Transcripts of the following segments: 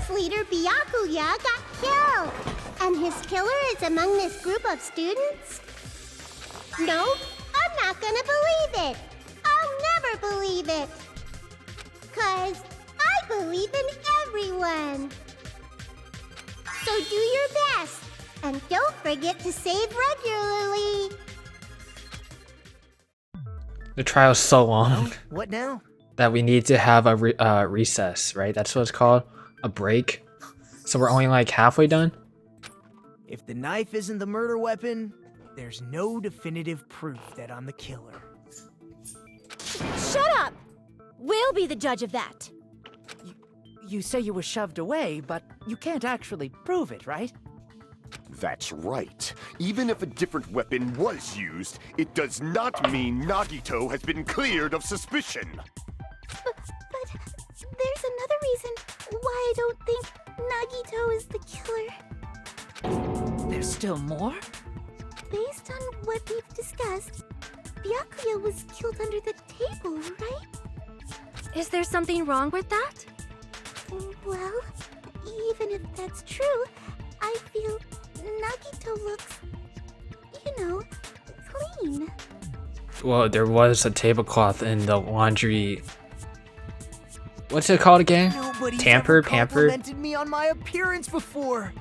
class leader Byakuya got killed. And his killer is among this group of students? No, I'm not gonna believe it. I'll never believe it. 'Cause I believe in everyone. So do your best. And don't forget to save regularly. The trial's so long What now? that we need to have a recess, right? That's what it's called, a break. So we're only like halfway done. If the knife isn't the murder weapon, there's no definitive proof that I'm the killer. Shut up! We'll be the judge of that. You say you were shoved away, but you can't actually prove it, right? That's right. Even if a different weapon was used, it does not mean Nagito has been cleared of suspicion. But there's another reason why I don't think Nagito is the killer. There's still more? Based on what we've discussed, Byakuya was killed under the table, right? Is there something wrong with that? Well, even if that's true, I feel Nagito looks, clean. Well, there was a tablecloth in the laundry. What's it called again? Nobody's Tamper, ever pampered? complimented me on my appearance before.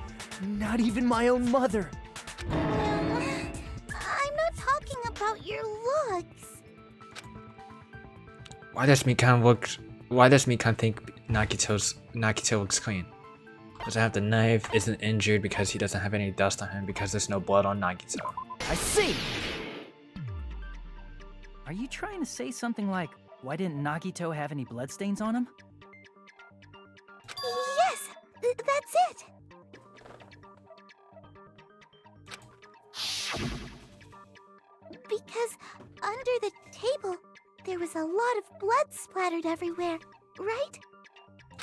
Not even my own mother. I'm not talking about your looks. Why does Mikan think Nagito looks clean? Doesn't have the knife, isn't injured because he doesn't have any dust on him because there's no blood on Nagito. I see! Are you trying to say something like, why didn't Nagito have any bloodstains on him? Yes, that's it. Because under the table, there was a lot of blood splattered everywhere, right?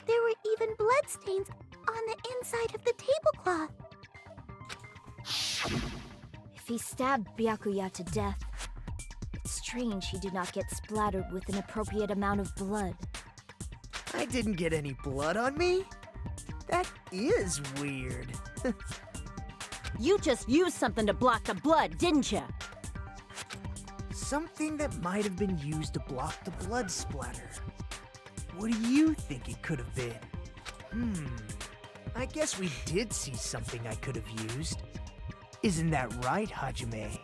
There were even bloodstains on the inside of the tablecloth. If he stabbed Byakuya to death, it's strange he did not get splattered with an appropriate amount of blood. I didn't get any blood on me? That is weird. You just used something to block the blood, didn't you? Something that might have been used to block the blood splatter. What do you think it could have been? I guess we did see something I could have used. Isn't that right, Hajime?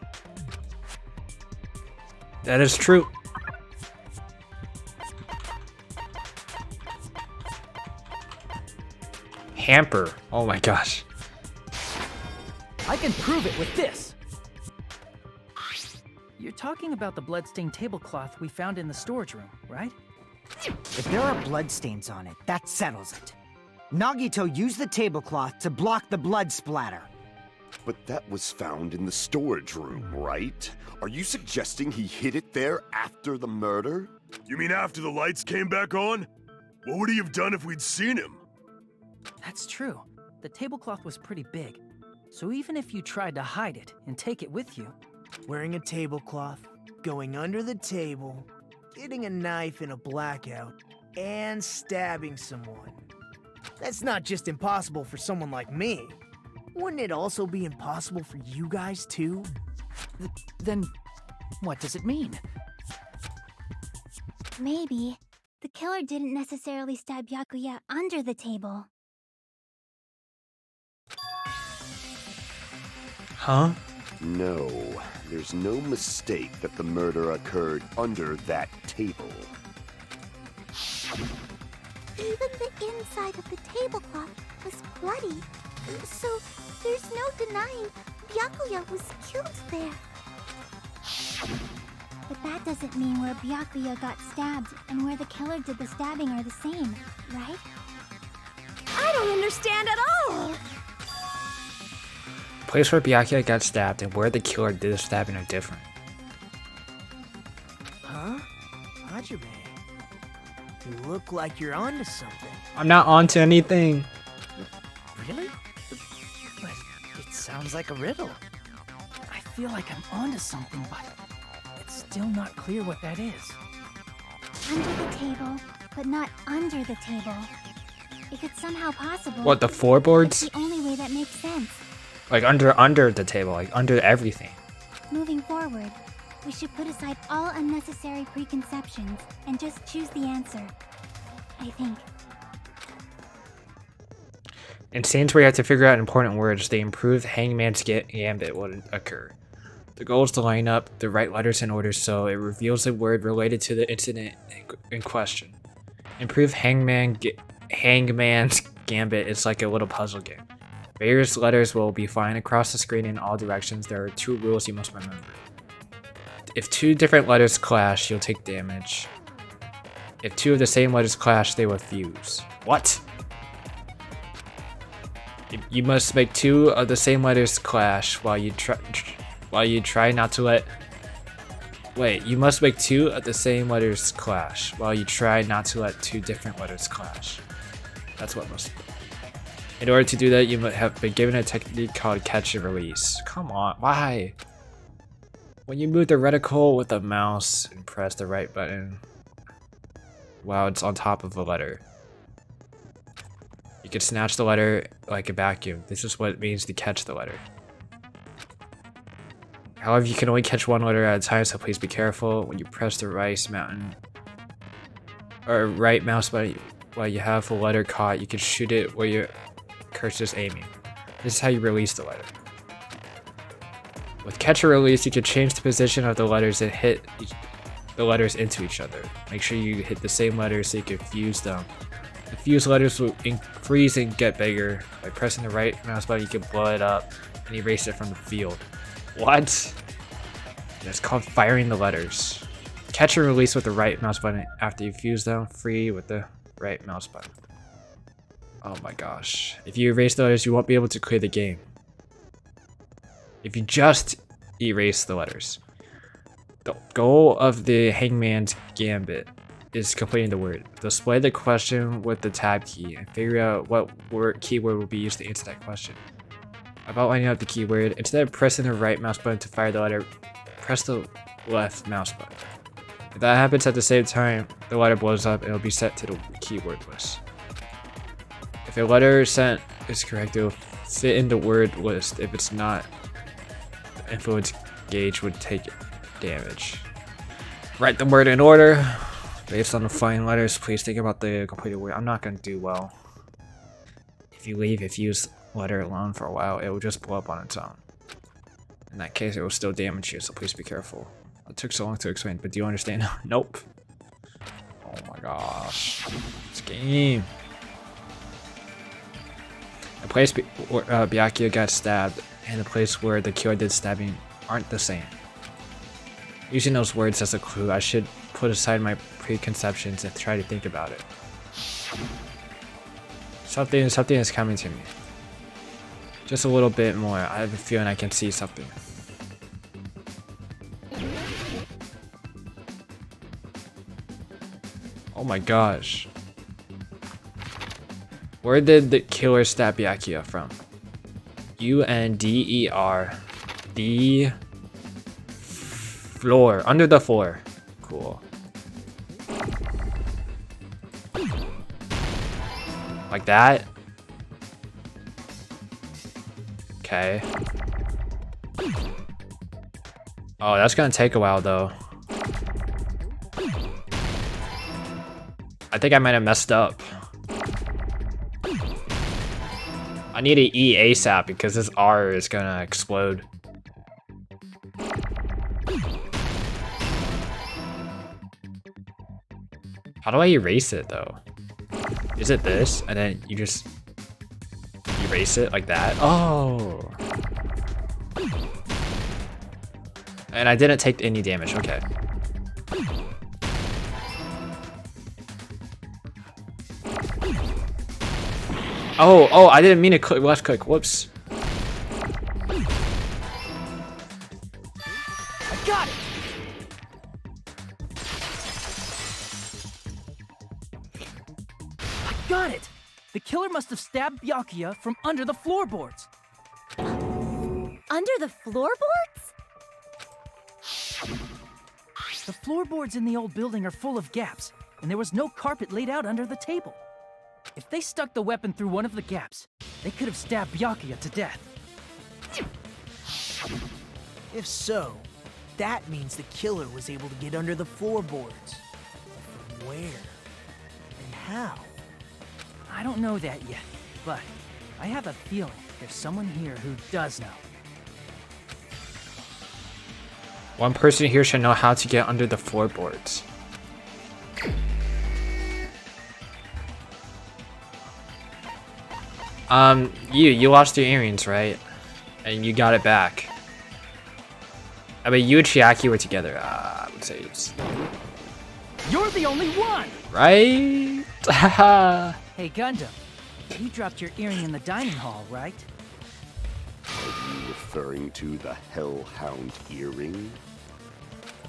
That is true. Hamper. Oh my gosh. I can prove it with this! You're talking about the bloodstained tablecloth we found in the storage room, right? If there are bloodstains on it, that settles it. Nagito used the tablecloth to block the blood splatter. But that was found in the storage room, right? Are you suggesting he hid it there after the murder? You mean after the lights came back on? What would he have done if we'd seen him? That's true. The tablecloth was pretty big. So even if you tried to hide it and take it with you... Wearing a tablecloth, going under the table, getting a knife in a blackout, and stabbing someone. That's not just impossible for someone like me. Wouldn't it also be impossible for you guys too? Then, what does it mean? Maybe the killer didn't necessarily stab Byakuya under the table. Huh? No, there's no mistake that the murder occurred under that table. Even the inside of the tablecloth was bloody, so there's no denying Byakuya was killed there. But that doesn't mean where Byakuya got stabbed and where the killer did the stabbing are the same, right? I don't understand at all! Place where Byakuya got stabbed and where the killer did the stabbing are different. Huh? Hajime, you look like you're onto something. I'm not onto anything. Really? But it sounds like a riddle. I feel like I'm onto something, but it's still not clear what that is. Under the table, but not under the table. if it's somehow possible. What, the floorboards? It's the only way that makes sense. Like under the table, like under everything. Moving forward, we should put aside all unnecessary preconceptions and just choose the answer. I think. In scenes where you have to figure out important words, the improved Hangman's Gambit will occur. The goal is to line up the right letters in order so it reveals a word related to the incident in question. Improved Hangman's Gambit is like a little puzzle game. Various letters will be flying across the screen in all directions. There are 2 rules you must remember. If 2 different letters clash, you'll take damage. If 2 of the same letters clash, they will fuse. What? You must make 2 of the same letters clash while you try not to let... Wait, you must make 2 of the same letters clash while you try not to let 2 different letters clash. That's what must be. In order to do that, you must have been given a technique called catch and release. Come on, why? When you move the reticle with the mouse and press the right button while it's on top of a letter, you can snatch the letter like a vacuum. This is what it means to catch the letter. However, you can only catch 1 letter at a time, so please be careful. When you press the right mouse button while you have the letter caught, you can shoot it where your cursor is aiming. This is how you release the letter. With catch or release, you can change the position of the letters and hit the letters into each other. Make sure you hit the same letters so you can fuse them. The fused letters will freeze and get bigger. By pressing the right mouse button, you can blow it up and erase it from the field. What? It's called firing the letters. Catch and release with the right mouse button after you fuse them. Free with the right mouse button. Oh my gosh. If you erase the letters, you won't be able to clear the game. If you just erase the letters. The goal of the Hangman's Gambit is completing the word. Display the question with the tab key and figure out what keyword will be used to answer that question. About lining up the keyword, instead of pressing the right mouse button to fire the letter, press the left mouse button. If that happens at the same time, the letter blows up and it will be set to the keyword list. If a letter sent is correct, it will fit in the word list. If it's not, the influence gauge would take damage. Write the word in order. Based on the flying letters, please think about the completed word. I'm not going to do well. If you leave a fused letter alone for a while, it will just blow up on its own. In that case, it will still damage you, so please be careful. It took so long to explain, but do you understand? Nope. Oh my gosh. This game. The place where Byakuya got stabbed and the place where the killer did stabbing aren't the same. Using those words as a clue, I should put aside my preconceptions and try to think about it. Something is coming to me. Just a little bit more. I have a feeling I can see something. Oh my gosh. Where did the killer stab Byakuya from? UNDER. The floor. Under the floor. Cool. Like that? Okay. Oh, that's gonna take a while though. I think I might have messed up. I need an E ASAP because this R is gonna explode. How do I erase it though? Is it this? And then you just erase it like that? Oh. And I didn't take any damage, okay. Oh, I didn't mean to click left click, whoops. I got it! I got it! The killer must have stabbed Byakuya from under the floorboards. Under the floorboards? The floorboards in the old building are full of gaps, and there was no carpet laid out under the table. If they stuck the weapon through one of the gaps, they could have stabbed Byakuya to death. If so, that means the killer was able to get under the floorboards. From where? And how? I don't know that yet, but I have a feeling there's someone here who does know. One person here should know how to get under the floorboards. You lost your earrings, right? And you got it back. I mean, you and Chiaki were together. I would say it's... You're the only one! Right? Hey, Gundam. You dropped your earring in the dining hall, right? Are you referring to the Hellhound earring?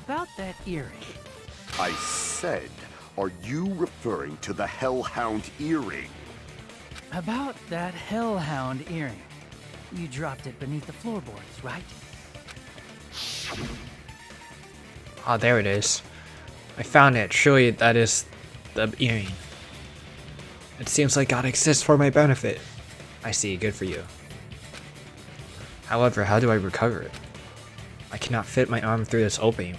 About that earring. I said, are you referring to the Hellhound earring? About that Hellhound earring. You dropped it beneath the floorboards, right? Oh, there it is. I found it. Surely that is the earring. It seems like God exists for my benefit. I see. Good for you. However, how do I recover it? I cannot fit my arm through this opening.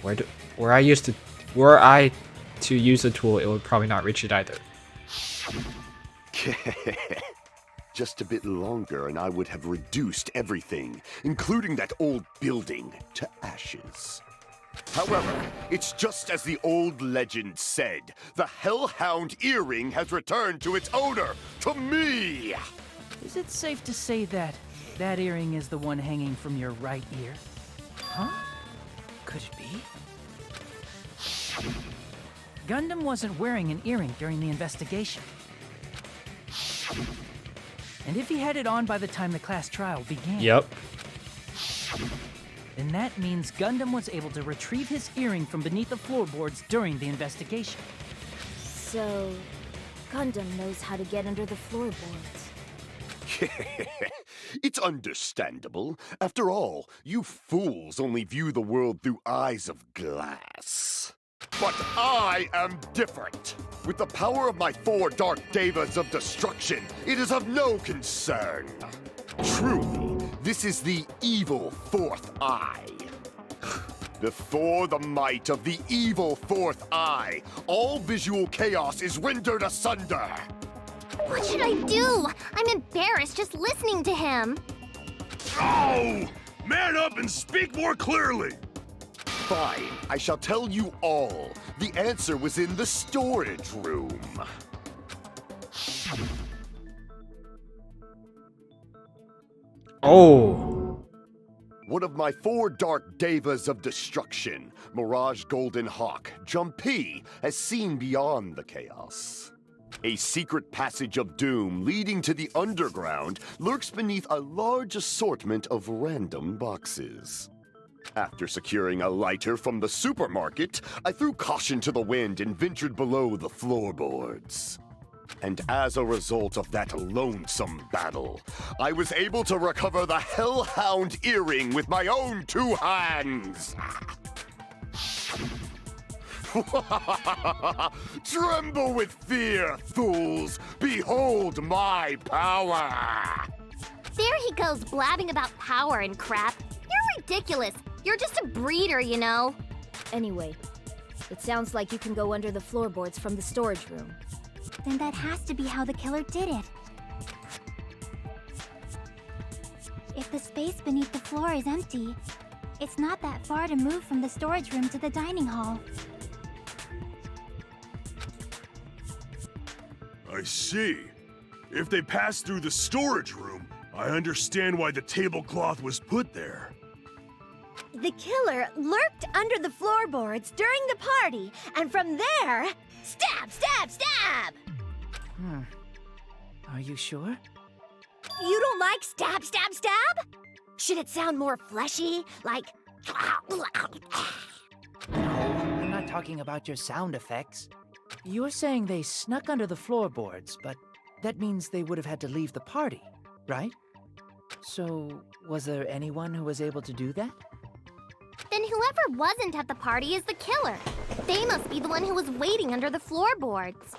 Were I to use the tool, it would probably not reach it either. Just a bit longer and I would have reduced everything, including that old building, to ashes. However, it's just as the old legend said. The Hellhound earring has returned to its owner, to me! Is it safe to say that that earring is the one hanging from your right ear? Huh? Could it be? Gundam wasn't wearing an earring during the investigation. And if he had it on by the time the class trial began... Yep. Then that means Gundam was able to retrieve his earring from beneath the floorboards during the investigation. So, Gundam knows how to get under the floorboards. It's understandable. After all, you fools only view the world through eyes of glass. But I am different. With the power of my 4 dark devas of destruction, it is of no concern. Truly, this is the evil 4th eye. Before the might of the evil 4th eye, all visual chaos is rendered asunder. What should I do? I'm embarrassed just listening to him. Oh! Man up and speak more clearly! Fine, I shall tell you all. The answer was in the storage room. Oh. One of my 4 dark devas of destruction, Mirage Golden Hawk, Jumpy, has seen beyond the chaos. A secret passage of doom leading to the underground lurks beneath a large assortment of random boxes. After securing a lighter from the supermarket, I threw caution to the wind and ventured below the floorboards. And as a result of that lonesome battle, I was able to recover the Hellhound earring with my own 2 hands. Tremble with fear, fools! Behold my power! There he goes blabbing about power and crap. You're ridiculous. You're just a breeder, you know. Anyway, it sounds like you can go under the floorboards from the storage room. Then that has to be how the killer did it. If the space beneath the floor is empty, it's not that far to move from the storage room to the dining hall. I see. If they passed through the storage room, I understand why the tablecloth was put there. The killer lurked under the floorboards during the party, and from there, stab, stab, stab! Are you sure? You don't like stab, stab, stab? Should it sound more fleshy, like... No, I'm not talking about your sound effects. You're saying they snuck under the floorboards, but that means they would have had to leave the party, right? So, was there anyone who was able to do that? Then whoever wasn't at the party is the killer. They must be the one who was waiting under the floorboards.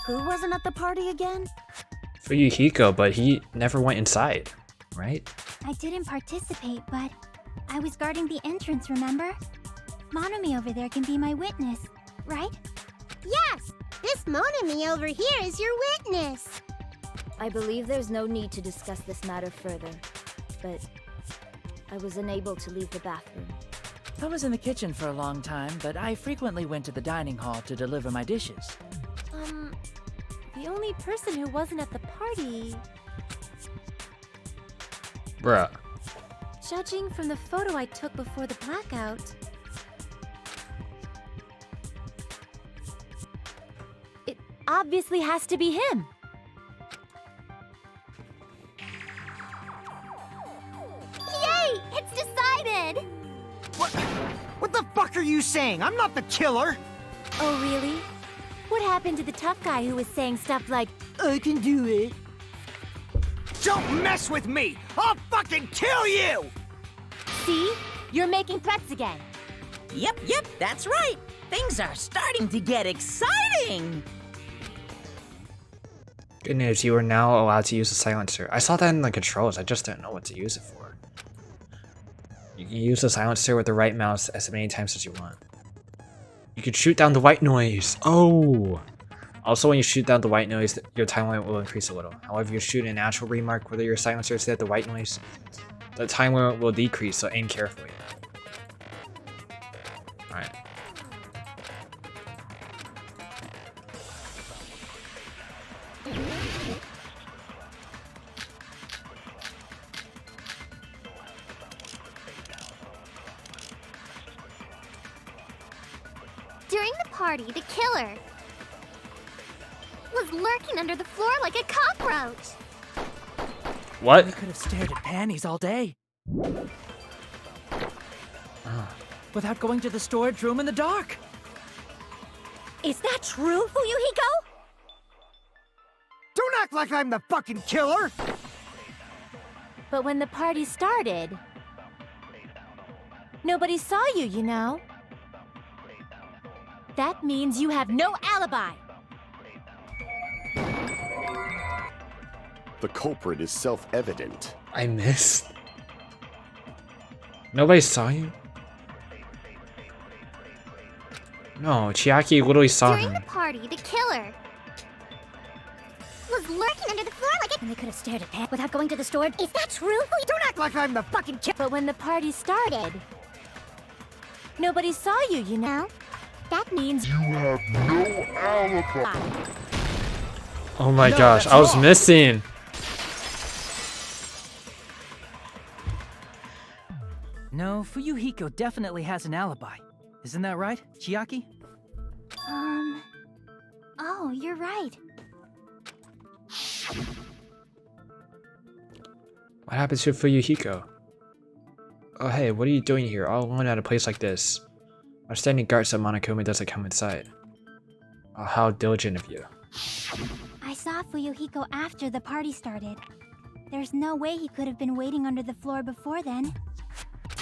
Who wasn't at the party again? Fuyuhiko, but he never went inside, right? I didn't participate, but I was guarding the entrance, remember? Monomi over there can be my witness, right? Yes! This Monami over here is your witness! I believe there's no need to discuss this matter further, but I was unable to leave the bathroom. I was in the kitchen for a long time, but I frequently went to the dining hall to deliver my dishes. The only person who wasn't at the party... Bruh. Judging from the photo I took before the blackout... it obviously has to be him! Yay! It's decided! What the fuck are you saying? I'm not the killer! Oh, really? What happened to the tough guy who was saying stuff like, I can do it. Don't mess with me! I'll fucking kill you! see? You're making threats again. Yep, that's right. Things are starting to get exciting. Good news, you are now allowed to use the silencer. I saw that in the controls, I just didn't know what to use it for. You can use the silencer with the right mouse as many times as you want. You can shoot down the white noise! Oh! Also, when you shoot down the white noise, your time limit will increase a little. However, if you shoot an actual remark whether your silencer is at the white noise, the time limit will decrease, so aim carefully. Alright. During the party, the killer was lurking under the floor like a cockroach. What? We could have stared at panties all day. Without going to the storage room in the dark. Is that true, Fuyuhiko? Don't act like I'm the fucking killer! But when the party started, nobody saw you, you know? That means you have no alibi. The culprit is self-evident. I missed. Nobody saw you? No, Chiaki literally saw During him. the party, the killer was lurking under the floor like a... And they could have stared at Pat without going to the storage. Is that true? Don't act like I'm the fucking killer! But when the party started, nobody saw you, you know? That means You have no alibi. Oh my gosh, that's I was wrong. missing. No, Fuyuhiko definitely has an alibi. Isn't that right, Chiaki? Oh, you're right. What happened to Fuyuhiko? Oh hey, what are you doing here all alone at a place like this? I'm standing guard so Monokumi doesn't come inside. Oh, how diligent of you. I saw Fuyuhiko after the party started. There's no way he could have been waiting under the floor before then.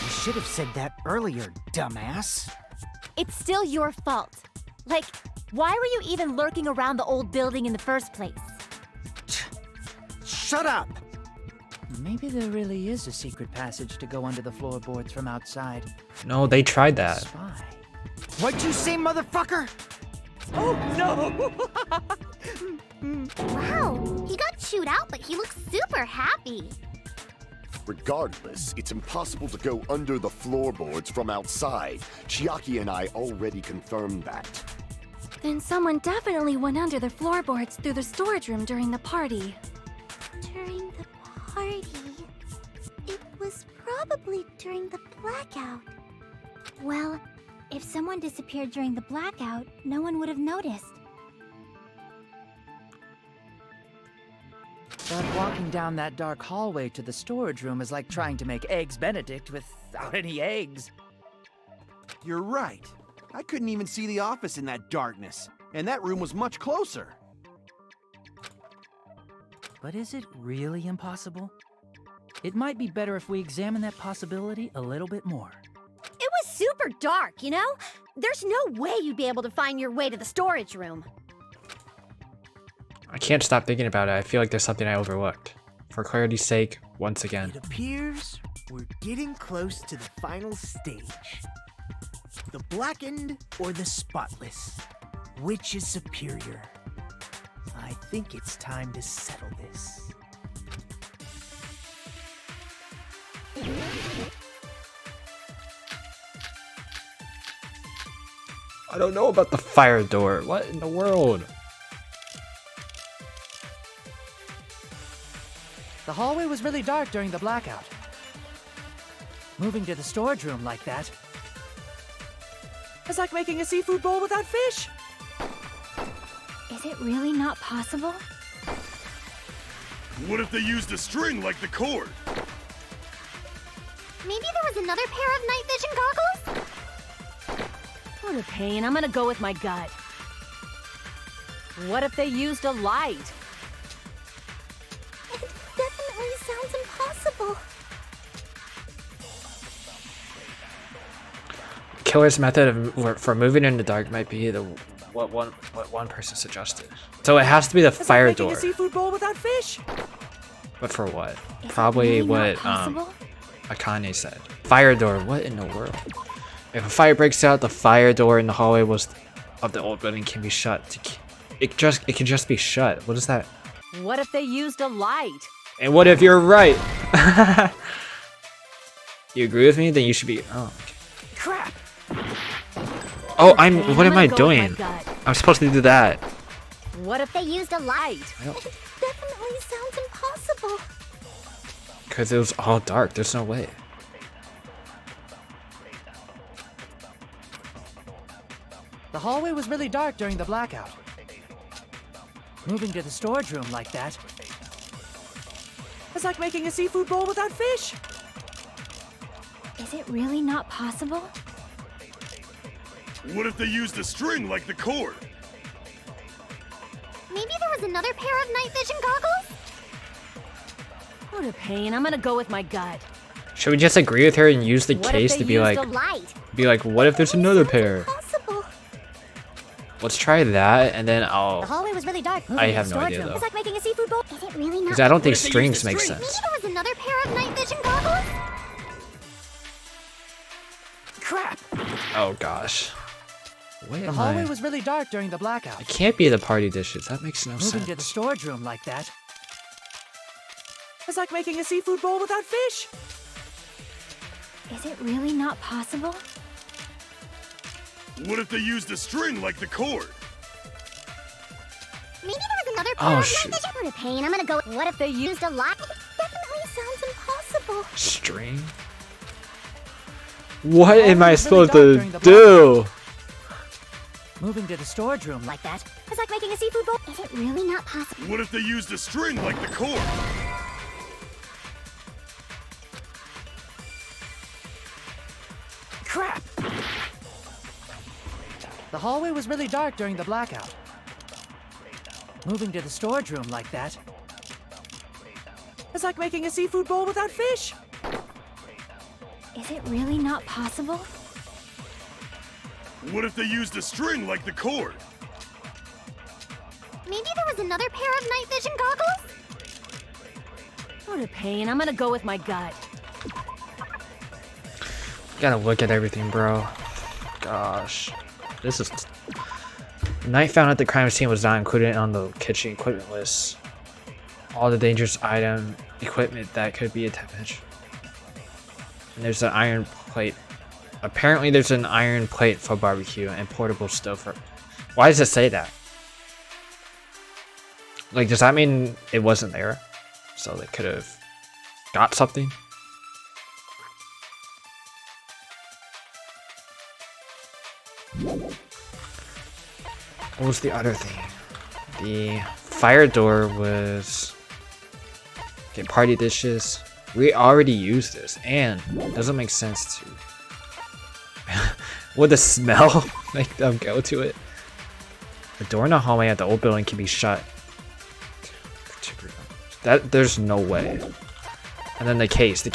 You should have said that earlier, dumbass. it's still your fault. Like, why were you even lurking around the old building in the first place? Shut up! Maybe there really is a secret passage to go under the floorboards from outside. No, they tried that. Spy. What'd you say, motherfucker? Oh no! Wow, he got chewed out, but he looks super happy. Regardless, it's impossible to go under the floorboards from outside. Chiaki and I already confirmed that. Then someone definitely went under the floorboards through the storage room during the party. During the party, it was probably during the blackout. Well, if someone disappeared during the blackout, no one would have noticed. But walking down that dark hallway to the storage room is like trying to make Eggs Benedict without any eggs. You're right. I couldn't even see the office in that darkness, and that room was much closer. But is it really impossible? It might be better if we examine that possibility a little bit more. It was super dark, you know? There's no way you'd be able to find your way to the storage room. can't stop thinking about it. I feel like there's something I overlooked. For clarity's sake, once again. It appears we're getting close to the final stage. The blackened or the spotless? Which is superior? I think it's time to settle this. I don't know about the fire door. What in the world? The hallway was really dark during the blackout. Moving to the storage room like that. It's like making a seafood bowl without fish. Is it really not possible? What if they used a string like the cord? Maybe there was another pair of night vision goggles? What a pain. I'm gonna go with my gut. What if they used a light? It definitely sounds impossible. Killer's method for moving in the dark might be the what one person suggested. So it has to be the fire like door. A seafood bowl without fish. But for what? Is Probably it really what not possible? Akane said. Fire door. What in the world? If a fire breaks out, the fire door in the hallway of the old building can be shut. It can just be shut. What is that? What if they used a light? And what if you're right? You agree with me? Then you should be. Oh. Okay. Crap. Oh, Okay, what am I gonna go with doing? my gut. I'm supposed to do that. What if they used a light? It definitely sounds impossible. Because it was all dark. There's no way. The hallway was really dark during the blackout. Moving to the storage room like that. It's like making a seafood bowl without fish. Is it really not possible? What if they used a string like the cord? Maybe there was another pair of night vision goggles? What a pain. I'm gonna go with my gut. Should we just agree with her and use the What case if they to be used like, a light? what if there's another pair? Impossible. Let's try that, and then The I'll. hallway was really dark. I have no idea It's though, like making a seafood bowl. Is it really not? because I don't think What if they strings used a make string? sense. Maybe there was another pair of night vision goggles? Crap. Oh gosh. What The am hallway I? was really dark during the blackout. It can't be the party dishes. That makes no Moving to the sense. storage room like that. It's like making a seafood bowl without fish. Is it really not possible? What if they used a string like the cord? Maybe there was another pair Oh of shoot. night vision. What a pain. I'm gonna go. What if they used a light? Definitely sounds impossible. String? What am I was really supposed dark to during the do? Moving to the storage room Like that. It's like making a seafood bowl. Is it really not possible? What if they used a string like the cord? Crap! The hallway was really dark during the blackout. Moving to the storage room like that. It's like making a seafood bowl without fish. Is it really not possible? What if they used a string like the cord? Maybe there was another pair of night vision goggles? What a pain. I'm gonna go with my gut. Gotta look at everything, bro. Gosh. This is. Knife found at the crime scene was not included on the kitchen equipment list. All the dangerous item equipment that could be attached. And there's an iron plate. Apparently there's an iron plate for barbecue and portable stove for. Why does it say that? Like, does that mean it wasn't there? So they could have got something? What was the other thing? The fire door was get party dishes. We already used this, and it doesn't make sense to. Would the smell make them go to it? The door in the hallway at the old building can be shut. That there's no way. And then the case. The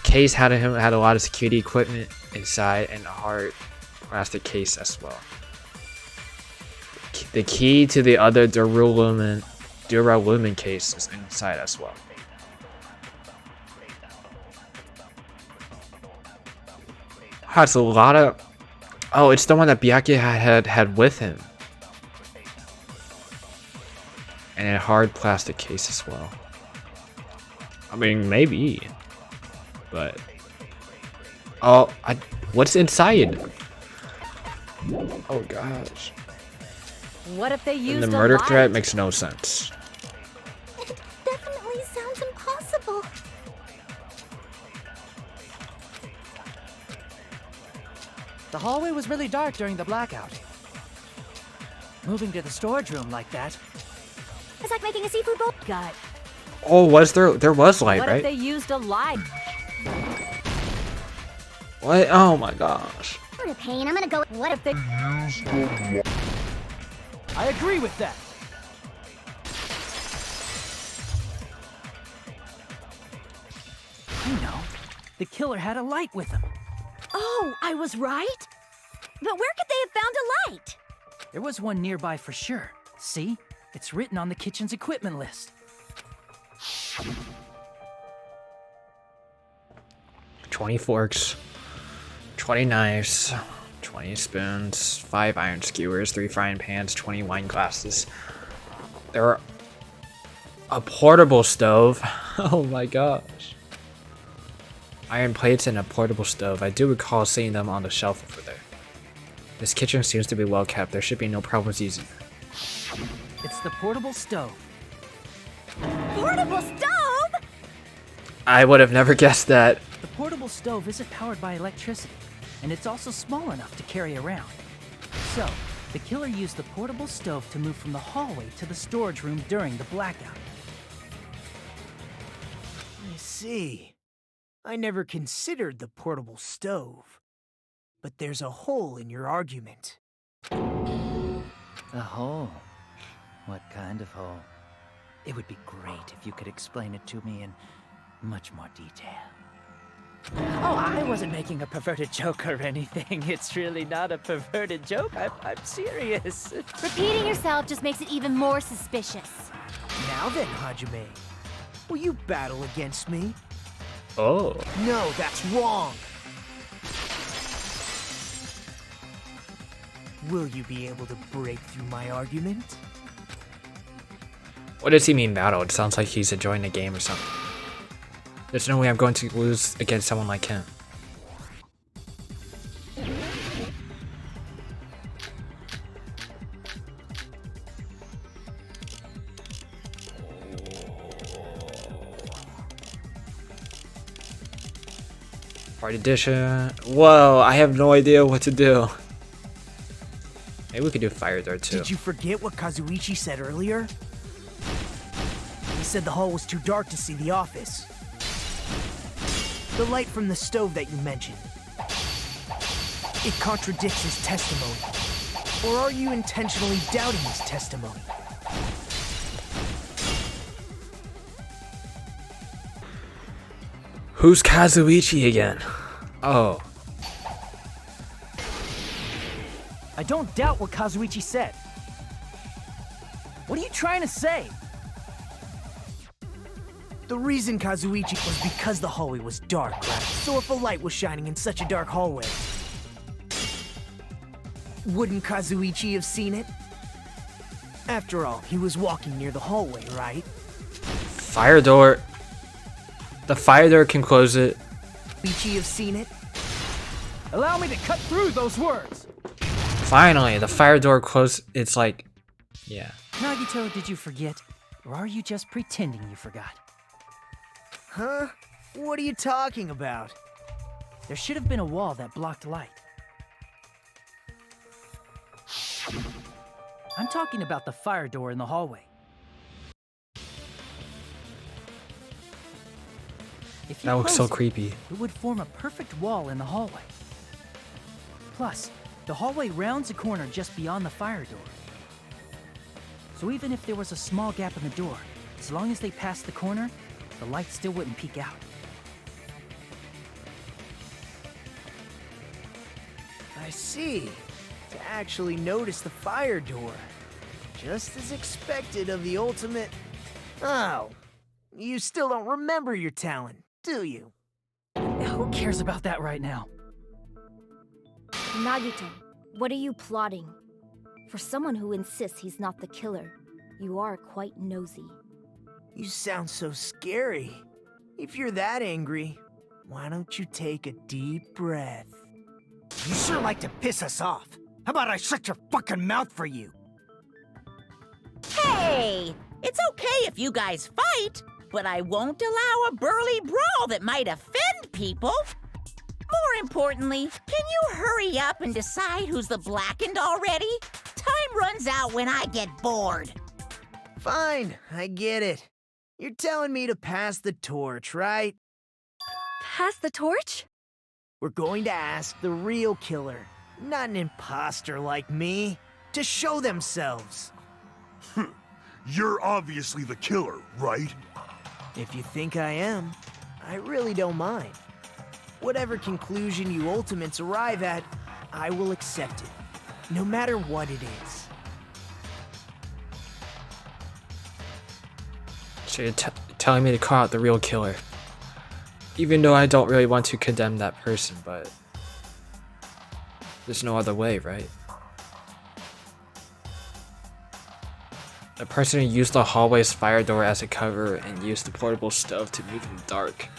case had a lot of security equipment inside and a hard plastic case as well. The key to the other duralumin case is inside as well. Oh, it's a lot of... Oh, it's the one that Byakuya had with him. And a hard plastic case as well. I mean, maybe. But... Oh, what's inside? Oh gosh. What if they used And the a murder light? threat makes no sense. It definitely sounds impossible. The hallway was really dark during the blackout. Moving to the storage room like that. It's like making a seafood bowl. Gut. Oh, was there was light, What right? if they used a light? What? Oh my gosh. For the pain, I'm gonna go. What if they... I agree with that. You know, the killer had a light with him. Oh, I was right? But where could they have found a light? There was one nearby for sure. See? It's written on the kitchen's equipment list. 20 forks, 20 knives, 20 spoons, 5 iron skewers, 3 frying pans, 20 wine glasses. There are a portable stove. Oh my gosh. Iron plates and a portable stove. I do recall seeing them on the shelf over there. This kitchen seems to be well kept. There should be no problems using it. It's the portable stove. Portable stove? I would have never guessed that. The portable stove isn't powered by electricity, and it's also small enough to carry around. So, the killer used the portable stove to move from the hallway to the storage room during the blackout. I see. I never considered the portable stove. But there's a hole in your argument. A hole? What kind of hole? It would be great if you could explain it to me in much more detail. Oh, I wasn't making a perverted joke or anything. It's really not a perverted joke. I'm serious. Repeating yourself just makes it even more suspicious. Now then, Hajime, will you battle against me? Oh. No, that's wrong. Will you be able to break through my argument? What does he mean battle? It sounds like he's enjoying the game or something. There's no way I'm going to lose against someone like him. Party edition. Whoa, I have no idea what to do. Maybe we could do fire door too. Did you forget what Kazuichi said earlier? He said the hall was too dark to see the office. The light from the stove that you mentioned. It contradicts his testimony. Or are you intentionally doubting his testimony? Who's Kazuichi again? Oh. I don't doubt what Kazuichi said. What are you trying to say? The reason Kazuichi was because the hallway was dark, right? So if a light was shining in such a dark hallway, wouldn't Kazuichi have seen it? After all, he was walking near the hallway, right? Fire door. The fire door can close it. Kazuichi have seen it? Allow me to cut through those words. Finally, the fire door closed. It's like, yeah. Nagito, did you forget? Or are you just pretending you forgot? Huh? What are you talking about? There should have been a wall that blocked light. I'm talking about the fire door in the hallway. If you That looks so close it, creepy. It would form a perfect wall in the hallway. Plus, the hallway rounds a corner just beyond the fire door. So even if there was a small gap in the door, as long as they passed the corner, the light still wouldn't peek out. I see. To actually notice the fire door. Just as expected of the ultimate... Oh, you still don't remember your talent, do you? Who cares about that right now? Nagito, what are you plotting? For someone who insists he's not the killer, you are quite nosy. You sound so scary. If you're that angry, why don't you take a deep breath? You sure like to piss us off. How about I shut your fucking mouth for you? Hey! It's okay if you guys fight, but I won't allow a burly brawl that might offend people. More importantly, can you hurry up and decide who's the blackened already? Time runs out when I get bored. Fine, I get it. You're telling me to pass the torch, right? Pass the torch? We're going to ask the real killer, not an imposter like me, to show themselves. You're obviously the killer, right? If you think I am, I really don't mind. Whatever conclusion you ultimates arrive at, I will accept it, no matter what it is. So you're telling me to call out the real killer. Even though I don't really want to condemn that person, but there's no other way, right? The person who used the hallway's fire door as a cover and used the portable stove to move in the dark.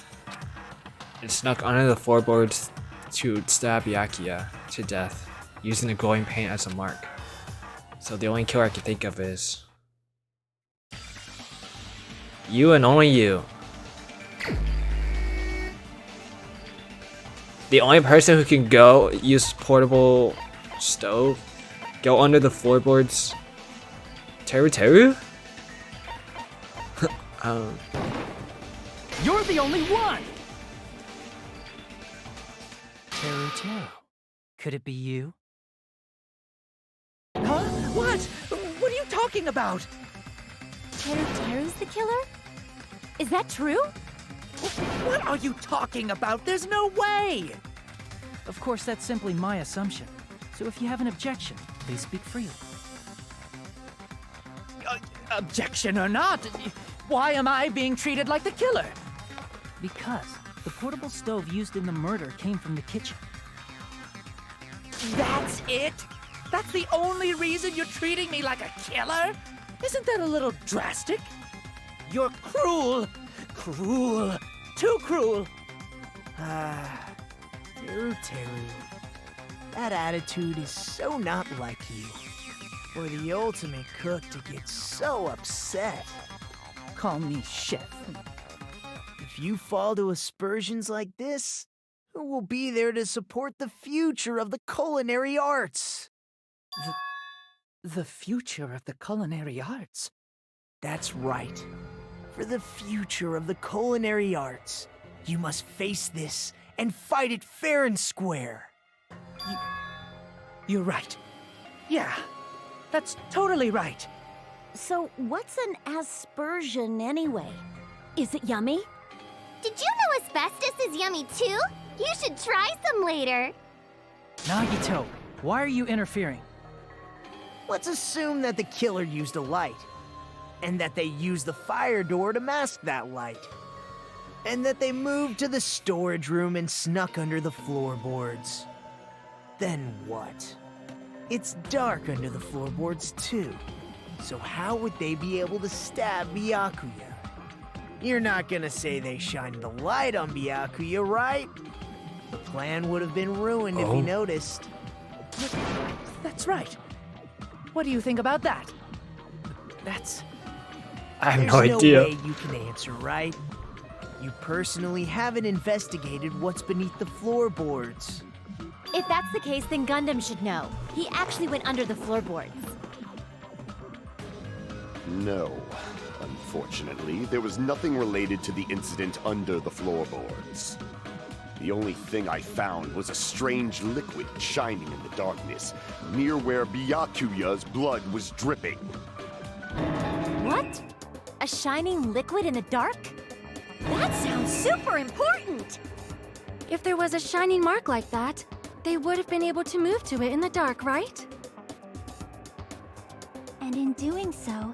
And snuck under the floorboards to stab Byakuya to death, using the glowing paint as a mark. So the only killer I can think of is you and only you. The only person who can go use portable stove, go under the floorboards. Teru? You're the only one! Teru. Could it be you? Huh? What? What are you talking about? Teru's the killer? Is that true? What are you talking about? There's no way! Of course, that's simply my assumption. So if you have an objection, please speak freely. Objection or not, why am I being treated like the killer? Because the portable stove used in the murder came from the kitchen. That's it? That's the only reason you're treating me like a killer? Isn't that a little drastic? You're cruel. Cruel. Too cruel. Teru. That attitude is so not like you. For the ultimate cook to get so upset. Call me chef. If you fall to aspersions like this, who will be there to support the future of the culinary arts? The future of the culinary arts? That's right. For the future of the culinary arts, you must face this and fight it fair and square. You're right. Yeah, that's totally right. So what's an aspersion anyway? Is it yummy? Did you know asbestos is yummy too? You should try some later. Nagito, why are you interfering? Let's assume that the killer used a light, and that they used the fire door to mask that light, and that they moved to the storage room and snuck under the floorboards. Then what? It's dark under the floorboards too, so how would they be able to stab Byakuya? You're not gonna say they shined the light on Byakuya, right? The plan would have been ruined if he noticed. That's right. What do you think about that? I have There's no idea. way you can answer, right? You personally haven't investigated what's beneath the floorboards. If that's the case, then Gundam should know. He actually went under the floorboards. No. Unfortunately, there was nothing related to the incident under the floorboards. The only thing I found was a strange liquid shining in the darkness, near where Byakuya's blood was dripping. What? A shining liquid in the dark? That sounds super important! If there was a shining mark like that, they would have been able to move to it in the dark, right? And in doing so,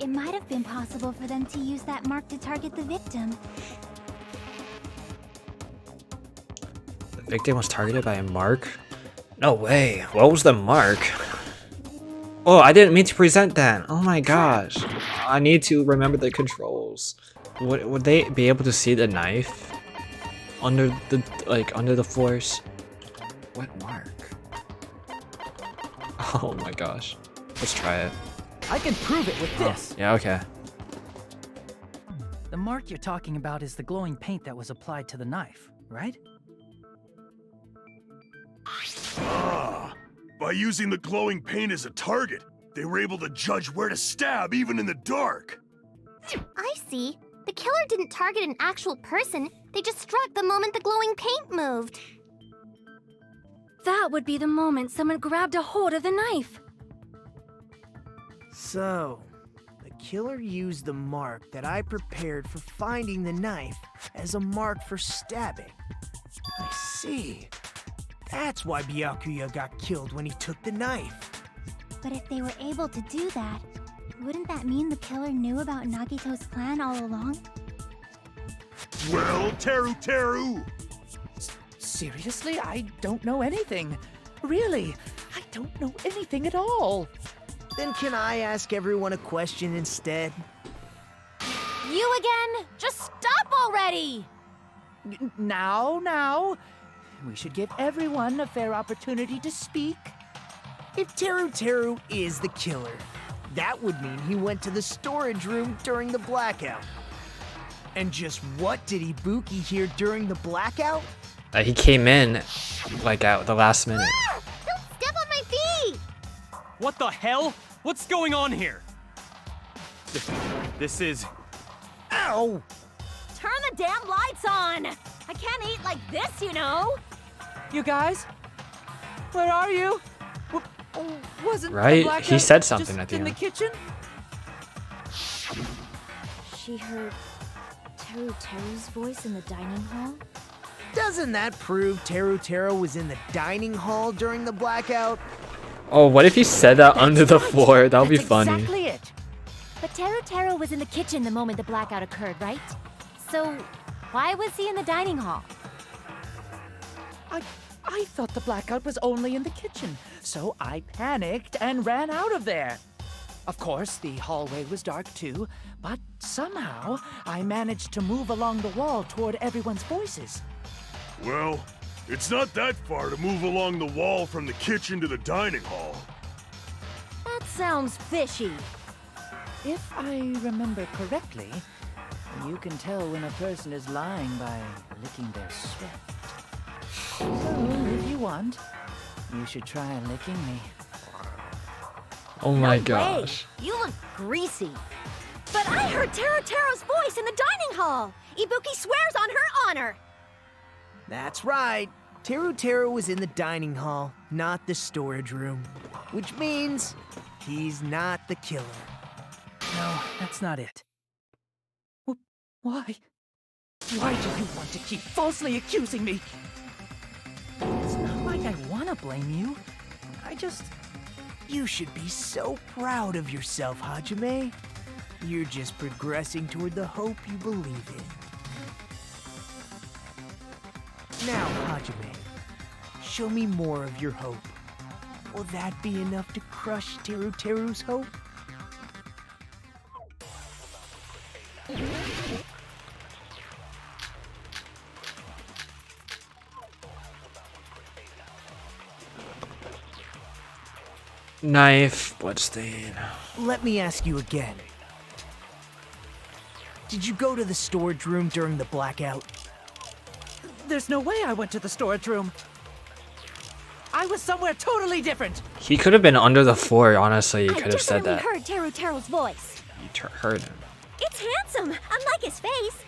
it might have been possible for them to use that mark to target the victim. The victim was targeted by a mark? No way. What was the mark? Oh, I didn't mean to present that. Oh my gosh. I need to remember the controls. Would they be able to see the knife under the floors? What mark? Oh my gosh. Let's try it. I can prove it with this. Yeah, okay. The mark you're talking about is the glowing paint that was applied to the knife, right? Ah, by using the glowing paint as a target, they were able to judge where to stab even in the dark. I see. The killer didn't target an actual person. They just struck the moment the glowing paint moved. That would be the moment someone grabbed a hold of the knife. So, the killer used the mark that I prepared for finding the knife as a mark for stabbing. I see. That's why Byakuya got killed when he took the knife. But if they were able to do that, wouldn't that mean the killer knew about Nagito's plan all along? Well, Teru! Seriously? I don't know anything. Really, I don't know anything at all. Then can I ask everyone a question instead? You again? Just stop already! Now. We should give everyone a fair opportunity to speak. If Teru is the killer, that would mean he went to the storage room during the blackout. And just what did Ibuki hear during the blackout? He came in, like, at the last minute. Ah! Don't step on my feet! What the hell? What's going on here? This is... Ow! Turn the damn lights on! I can't eat like this, you know! You guys? Where are you? Wasn't Right? the blackout He said something just at the in end. the kitchen? She heard Teru's voice in the dining hall? Doesn't that prove Teru was in the dining hall during the blackout? Oh, what if he said that under the floor? That would be funny. Exactly it. But Teru was in the kitchen the moment the blackout occurred, right? So, why was he in the dining hall? I thought the blackout was only in the kitchen, so I panicked and ran out of there. Of course, the hallway was dark too, but somehow I managed to move along the wall toward everyone's voices. Well, it's not that far to move along the wall from the kitchen to the dining hall. That sounds fishy. If I remember correctly, you can tell when a person is lying by licking their sweat. So, if you want, you should try licking me. Oh my No gosh. way. You look greasy. But I heard Teru's voice in the dining hall. Ibuki swears on her honor. That's right. Teru was in the dining hall, not the storage room. Which means he's not the killer. No, that's not it. Why? Why do you want to keep falsely accusing me? It's not like I want to blame you. I just... You should be so proud of yourself, Hajime. You're just progressing toward the hope you believe in. Now, Hajime, show me more of your hope. Will that be enough to crush Teru's hope? Knife, bloodstain. Let me ask you again. Did you go to the storage room during the blackout? There's no way I went to the storage room. I was somewhere totally different. He could have been under the floor, honestly. He I could have said that. heard Teru's voice. You heard him. It's handsome, unlike his face.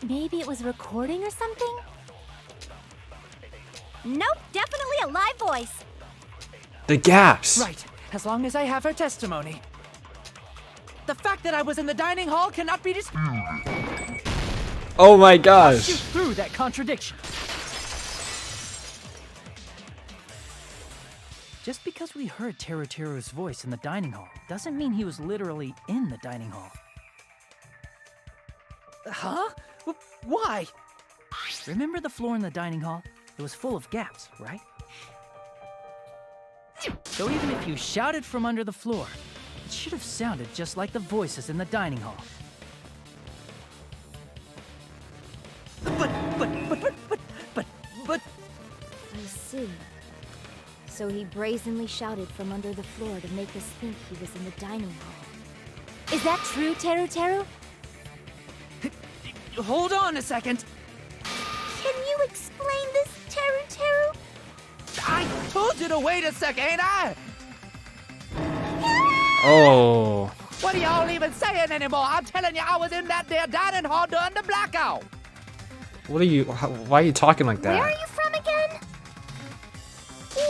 Maybe it was a recording or something? Nope, definitely a live voice. The gaps. Right, as long as I have her testimony. The fact that I was in the dining hall cannot be Oh my I'll gosh. shoot through that contradiction. Just because we heard Teruteru's voice in the dining hall doesn't mean he was literally in the dining hall. Huh? Why? Remember the floor in the dining hall? It was full of gaps, right? So even if you shouted from under the floor, it should have sounded just like the voices in the dining hall. But... I see. So he brazenly shouted from under the floor to make us think he was in the dining hall. Is that true, Teruteru? Hold on a second. Can you explain this, Teruteru? I told you to wait a second, ain't I? Oh. What are y'all even saying anymore? I'm telling you, I was in that there dining hall during the blackout. What are you? Why are you talking like that? Where are you from again?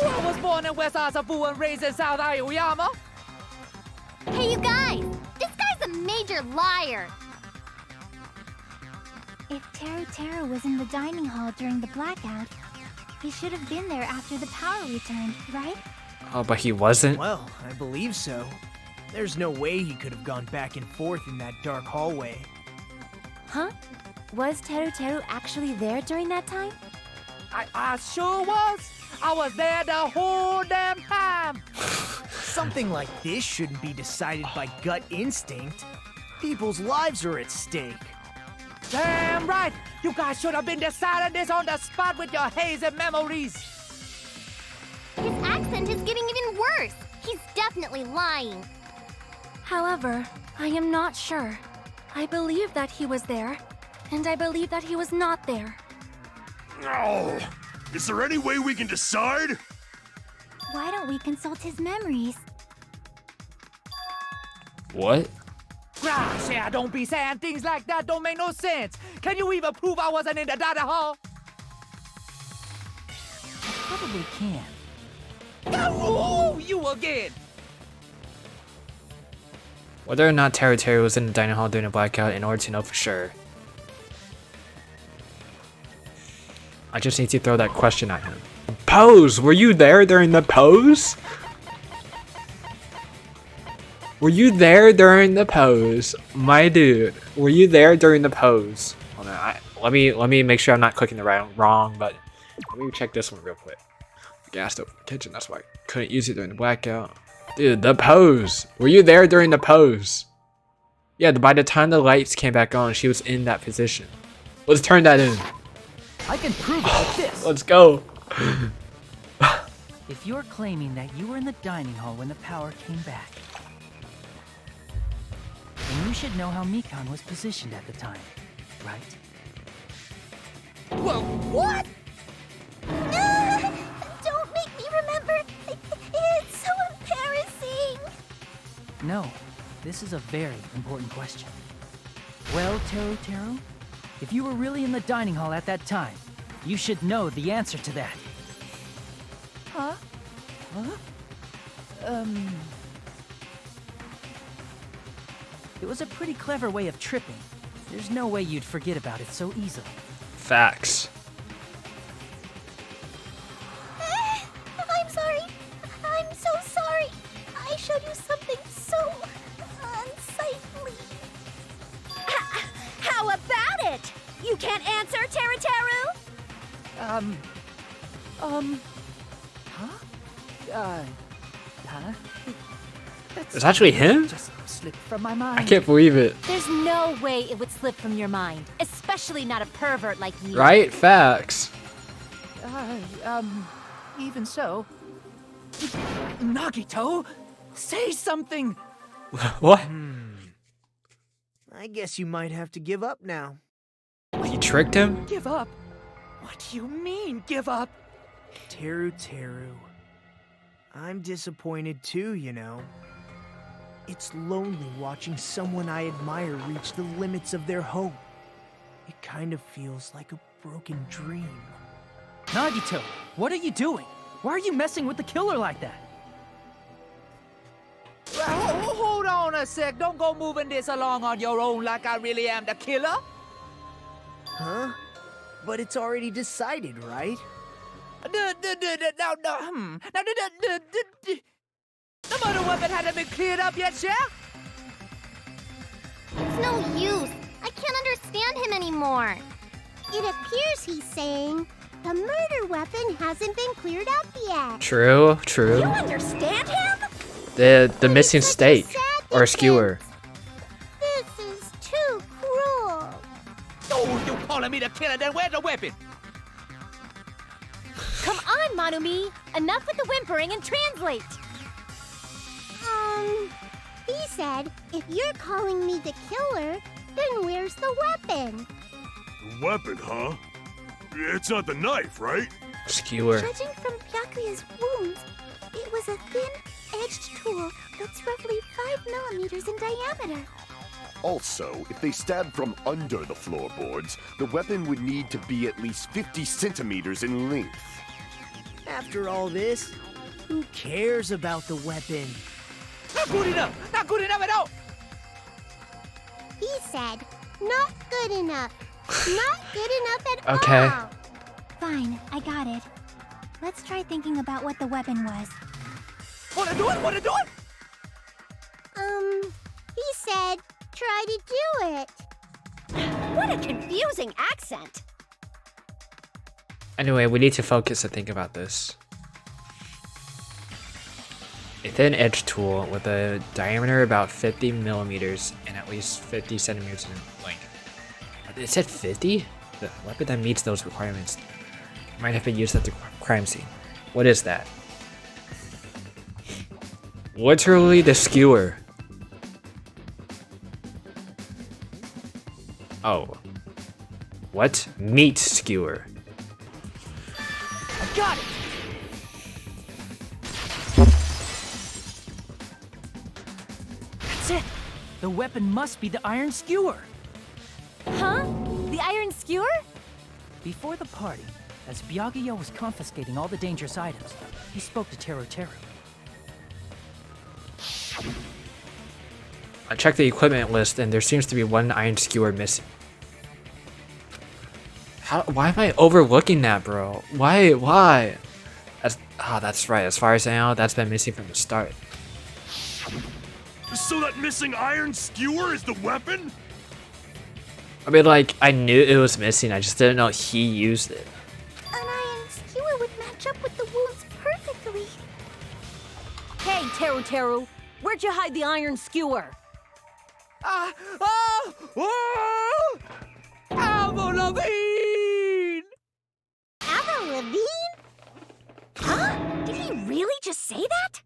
I was born in West Asafu and raised in South Aoyama. Hey, you guys! This guy's a major liar! If Teruteru was in the dining hall during the blackout, he should have been there after the power returned, right? Oh, but he wasn't? Well, I believe so. There's no way he could have gone back and forth in that dark hallway. Huh? Was Teruteru actually there during that time? I sure was. I was there the whole damn time. Something like this shouldn't be decided by gut instinct. People's lives are at stake. Damn right. You guys should have been deciding this on the spot with your hazy memories. His accent is getting even worse. He's definitely lying. However, I am not sure. I believe that he was there, and I believe that he was not there. Oh, is there any way we can decide? Why don't we consult his memories? What? Gosh, yeah, don't be saying things like that. Don't make no sense. Can you even prove I wasn't in the dining hall? I probably can. Oh, you again. Whether or not Teruteru was in the dining hall during the blackout in order to know for sure. I just need to throw that question at him. Pose! Were you there during the pose? Were you there during the pose? My dude, were you there during the pose? Hold on, let me make sure I'm not clicking the wrong button. Let me check this one real quick. The gas stove in the kitchen, that's why I couldn't use it during the blackout. Dude, the pose. Were you there during the pose? Yeah, by the time the lights came back on, she was in that position. Let's turn that in. I can prove it with this. Let's go. If you're claiming that you were in the dining hall when the power came back, then you should know how Mikan was positioned at the time, right? Well, what? Don't make me remember. It's so embarrassing. No, this is a very important question. Well, Teruteru, if you were really in the dining hall at that time, you should know the answer to that. Huh? Huh? It was a pretty clever way of tripping. There's no way you'd forget about it so easily. Facts. I'm sorry. I'm so sorry. I showed you something so unsightly. How about it? You can't answer, Teruteru? Huh? It's actually him? Just slipped from my mind. I can't believe it. There's no way it would slip from your mind, especially not a pervert like you. Right? Facts. Even so. Nagito, say something! What? I guess you might have to give up now. He tricked him? Give up? What do you mean, give up? Teruteru. I'm disappointed too, you know. It's lonely watching someone I admire reach the limits of their hope. It kind of feels like a broken dream. Nagito, what are you doing? Why are you messing with the killer like that? Hold on a sec. Don't go moving this along on your own like I really am the killer. Huh? But it's already decided, right? The murder weapon hadn't been cleared up yet, Chef? It's no use. I can't understand him anymore. It appears he's saying the murder weapon hasn't been cleared up yet. True, true. You understand him? The missing steak or skewer. This is too cruel. Oh, you calling me the killer? Then where's the weapon? Come on, Manumi! Enough with the whimpering and translate! He said, if you're calling me the killer, then where's the weapon? The weapon, huh? It's not the knife, right? Skewer. Judging from Byakuya's wounds, it was a thin-edged tool that's roughly 5 millimeters in diameter. Also, if they stabbed from under the floorboards, the weapon would need to be at least 50 centimeters in length. After all this, who cares about the weapon? Not good enough! Not good enough at all! He said, not good enough. Not good enough at Okay. all. Fine, I got it. Let's try thinking about what the weapon was. Wanna do it? Wanna do it? He said, try to do it. What a confusing accent. Anyway, we need to focus and think about this. A thin edge tool with a diameter about 50 millimeters and at least 50 centimeters in length. It said 50? The weapon that meets those requirements might have been used at the crime scene. What is that? Literally the skewer. Oh. What? Meat skewer. I got it! That's it! The weapon must be the iron skewer. Huh? The iron skewer? Before the party, as Byakuya was confiscating all the dangerous items, he spoke to Teru Teru. I checked the equipment list and there seems to be one iron skewer missing. Why am I overlooking that, bro? Why? That's right. As far as I know, that's been missing from the start. So that missing iron skewer is the weapon? I mean, like, I knew it was missing. I just didn't know he used it. An iron skewer would match up with the wounds perfectly. Hey, Teru Teru! Where'd you hide the iron skewer? Avril Lavigne! Avril Lavigne? Huh? Did he really just say that?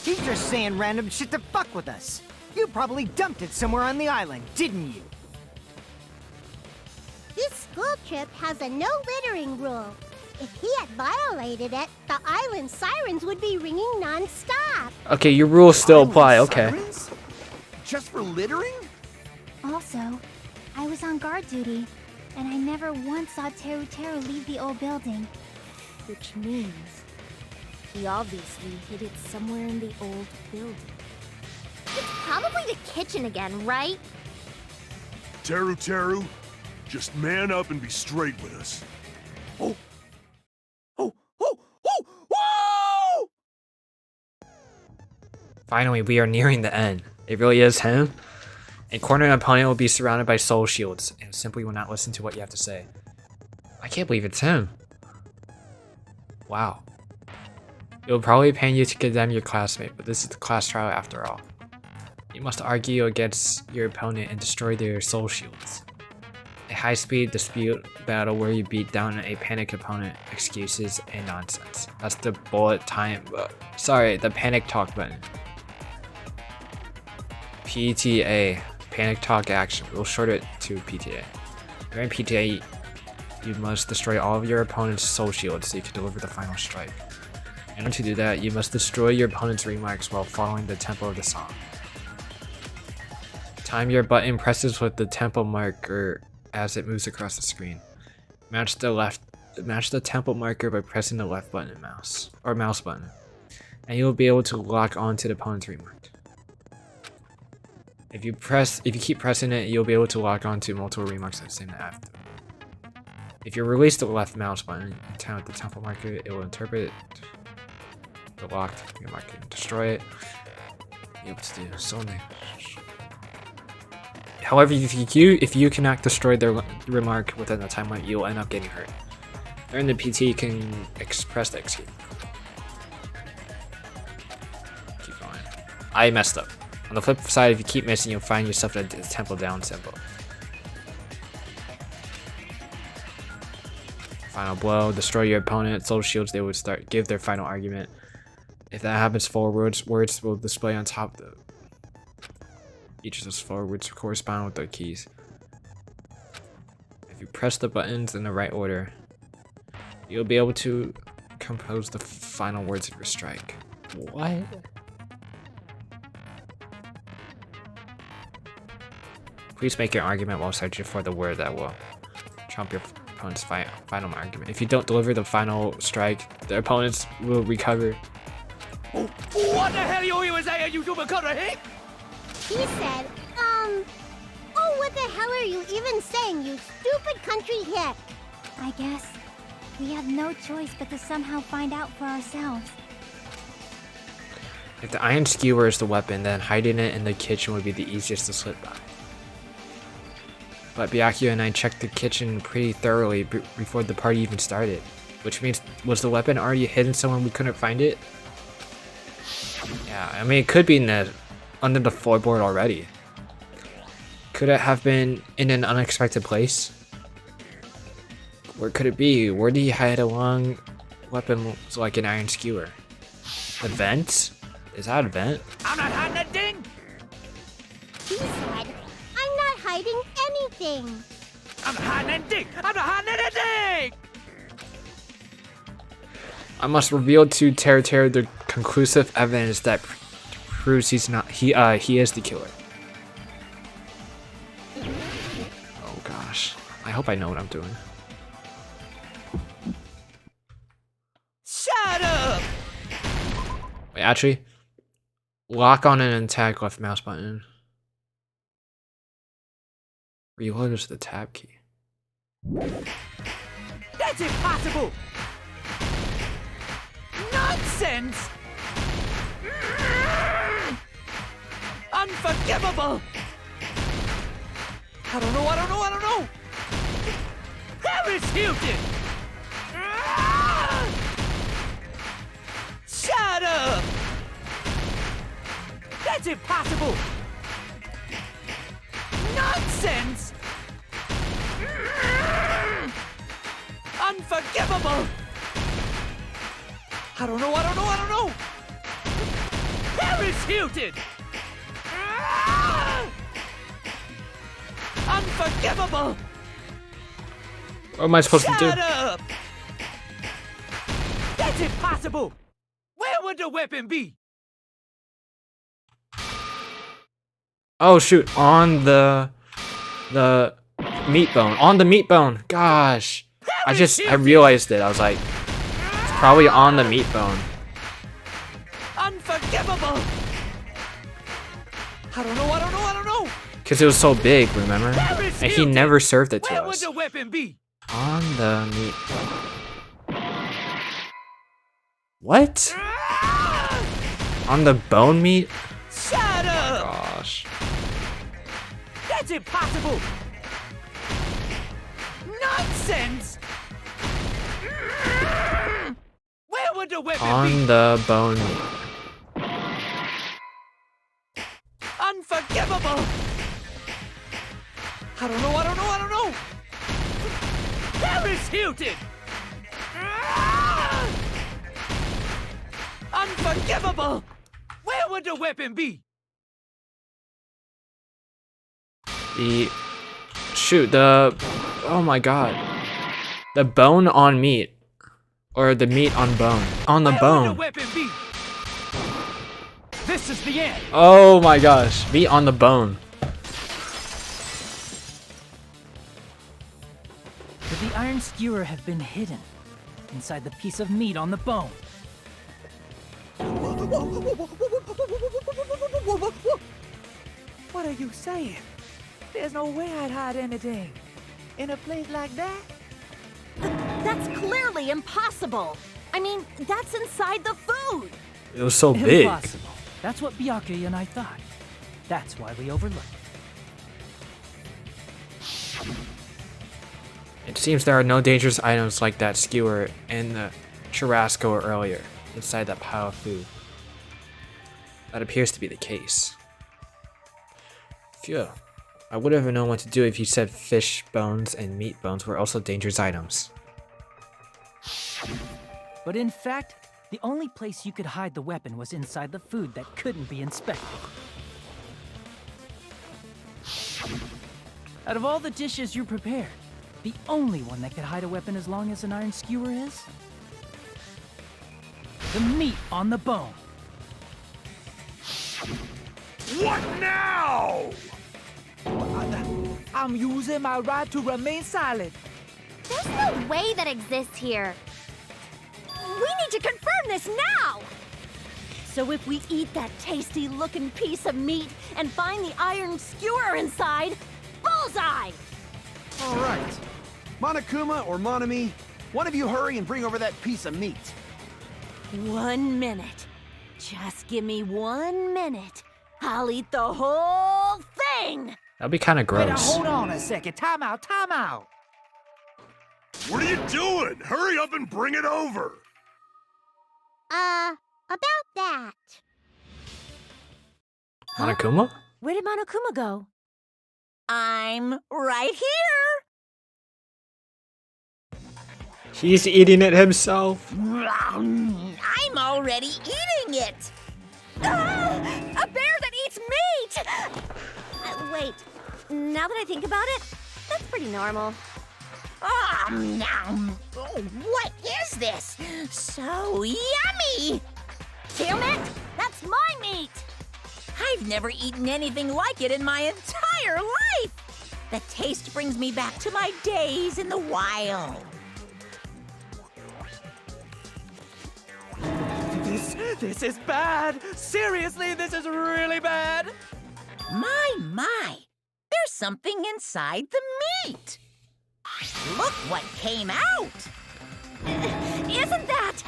He's just saying random shit to fuck with us. You probably dumped it somewhere on the island, didn't you? This school trip has a no littering rule. If he had violated it, the island sirens would be ringing non-stop. Okay, your rules still apply. Okay. Sirens? Just for littering? Also, I was on guard duty, and I never once saw Teru Teru leave the old building. Which means he obviously hid it somewhere in the old building. It's probably the kitchen again, right? Teru Teru, just man up and be straight with us. Oh! Whoa! Finally, we are nearing the end. It really is him. A cornered opponent will be surrounded by soul shields and simply will not listen to what you have to say. I can't believe it's him. Wow. It will probably pain you to condemn your classmate, but this is the class trial after all. You must argue against your opponent and destroy their soul shields. A high-speed dispute battle where you beat down a panic opponent, excuses, and nonsense. That's the bullet time. The panic talk button. PTA, panic talk action. We'll short it to PTA. During PTA, you must destroy all of your opponent's soul shields so you can deliver the final strike. And to do that, you must destroy your opponent's remarks while following the tempo of the song. Time your button presses with the tempo marker as it moves across the screen. Match the tempo marker by pressing the left button mouse button, and you will be able to lock onto the opponent's remark. If you keep pressing it, you'll be able to lock onto multiple remarks at the same time. If you release the left mouse button in time with the temple marker, it will interpret the locked marker and destroy it. Be able to do so many. However, if you cannot destroy the remark within the time limit, you'll end up getting hurt. During the PT, you can express the escape. Keep going. I messed up. On the flip side, if you keep missing, you'll find yourself in a temple down symbol. Final blow. Destroy your opponent. Soul shields. They would give their final argument. If that happens, 4 words will display on top of the. Each of those 4 words correspond with their keys. If you press the buttons in the right order, you'll be able to compose the final words of your strike. What? Please make your argument while searching for the word that will trump your opponent's final argument. If you don't deliver the final strike, the opponents will recover. What the hell you even say, you stupid cutter, hey? He said, oh, what the hell are you even saying, you stupid country hick? I guess we have no choice but to somehow find out for ourselves. If the iron skewer is the weapon, then hiding it in the kitchen would be the easiest to slip by. But Byakuya and I checked the kitchen pretty thoroughly before the party even started. Which means, was the weapon already hidden somewhere we couldn't find it? Yeah, I mean, it could be under the floorboard already. Could it have been in an unexpected place? Where could it be? Where do you hide a long weapon like an iron skewer? A vent? Is that a vent? I'm not hiding that thing! He said, I'm not hiding anything. I'm not hiding anything! I'm not hiding anything! I must reveal to Teru the conclusive evidence that proves he is the killer. Oh gosh. I hope I know what I'm doing. Shut up! Wait, actually, lock on an attack left mouse button. Reload is the tab key. That's impossible! Nonsense! Unforgivable! I don't know! Harris Hilton! Shut up! That's impossible! Nonsense! Unforgivable! I don't know! Harris Hilton! Unforgivable! What am I supposed to do? Shut up! That's impossible! Where would the weapon be? Oh shoot, on the meat bone. On the meat bone. Gosh. I realized it. I was like, it's probably on the meat bone. Unforgivable! I don't know! Because it was so big, remember? And he never served it to Where would us. the weapon be? On the meat bone. What? On the bone meat? Shut up! Gosh. That's impossible! Nonsense! Where would the weapon be? On the bone meat. Unforgivable! I don't know! Harris Hilton! Unforgivable! Where would the weapon be? Oh my god. The bone on meat. Or the meat on bone. On the bone. Where would the weapon be? This is the end! Oh my gosh. Meat on the bone. Could the iron skewer have been hidden inside the piece of meat on the bone? What are you saying? There's no way I'd hide anything in a place like that. That's clearly impossible. I mean, that's inside the food. It was so big. Impossible. That's what Byakuya and I thought. That's why we overlooked it. It seems there are no dangerous items like that skewer in the churrasco earlier, inside that pile of food. That appears to be the case. Phew. I would have known what to do if you said fish bones and meat bones were also dangerous items. But in fact, the only place you could hide the weapon was inside the food that couldn't be inspected. Out of all the dishes you prepared, the only one that could hide a weapon as long as an iron skewer is the meat on the bone. What now? I'm using my right to remain silent. There's no way that exists here. We need to confirm this now! So if we eat that tasty-looking piece of meat and find the iron skewer inside, bullseye! All right. Monokuma or Monami, one of you hurry and bring over that piece of meat. 1 minute. Just give me 1 minute. I'll eat the whole thing! That'd be kind of Wait, now, gross. hold on a second. Time out, time out. What are you doing? Hurry up and bring it over! About that. Monokuma? Where did Monokuma go? I'm right here! He's eating it himself. I'm already eating it. A bear that eats meat! Wait, now that I think about it, that's pretty normal. What is this? So yummy! Damn it! That's my meat! I've never eaten anything like it in my entire life! The taste brings me back to my days in the wild. This is bad. Seriously, this is really bad. My. There's something inside the meat. Look what came out. Isn't that...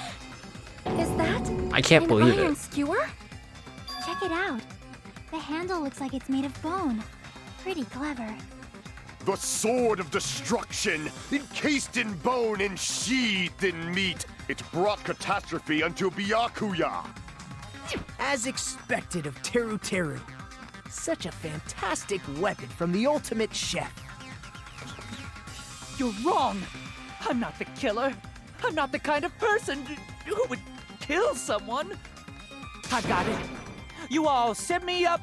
Is that I can't an believe iron it. skewer? Check it out. The handle looks like it's made of bone. Pretty clever. The sword of destruction, encased in bone and sheathed in meat. It brought catastrophe unto Byakuya. As expected of Teru Teru. Such a fantastic weapon from the ultimate chef. You're wrong. I'm not the killer. I'm not the kind of person who would kill someone. I got it. You all set me up.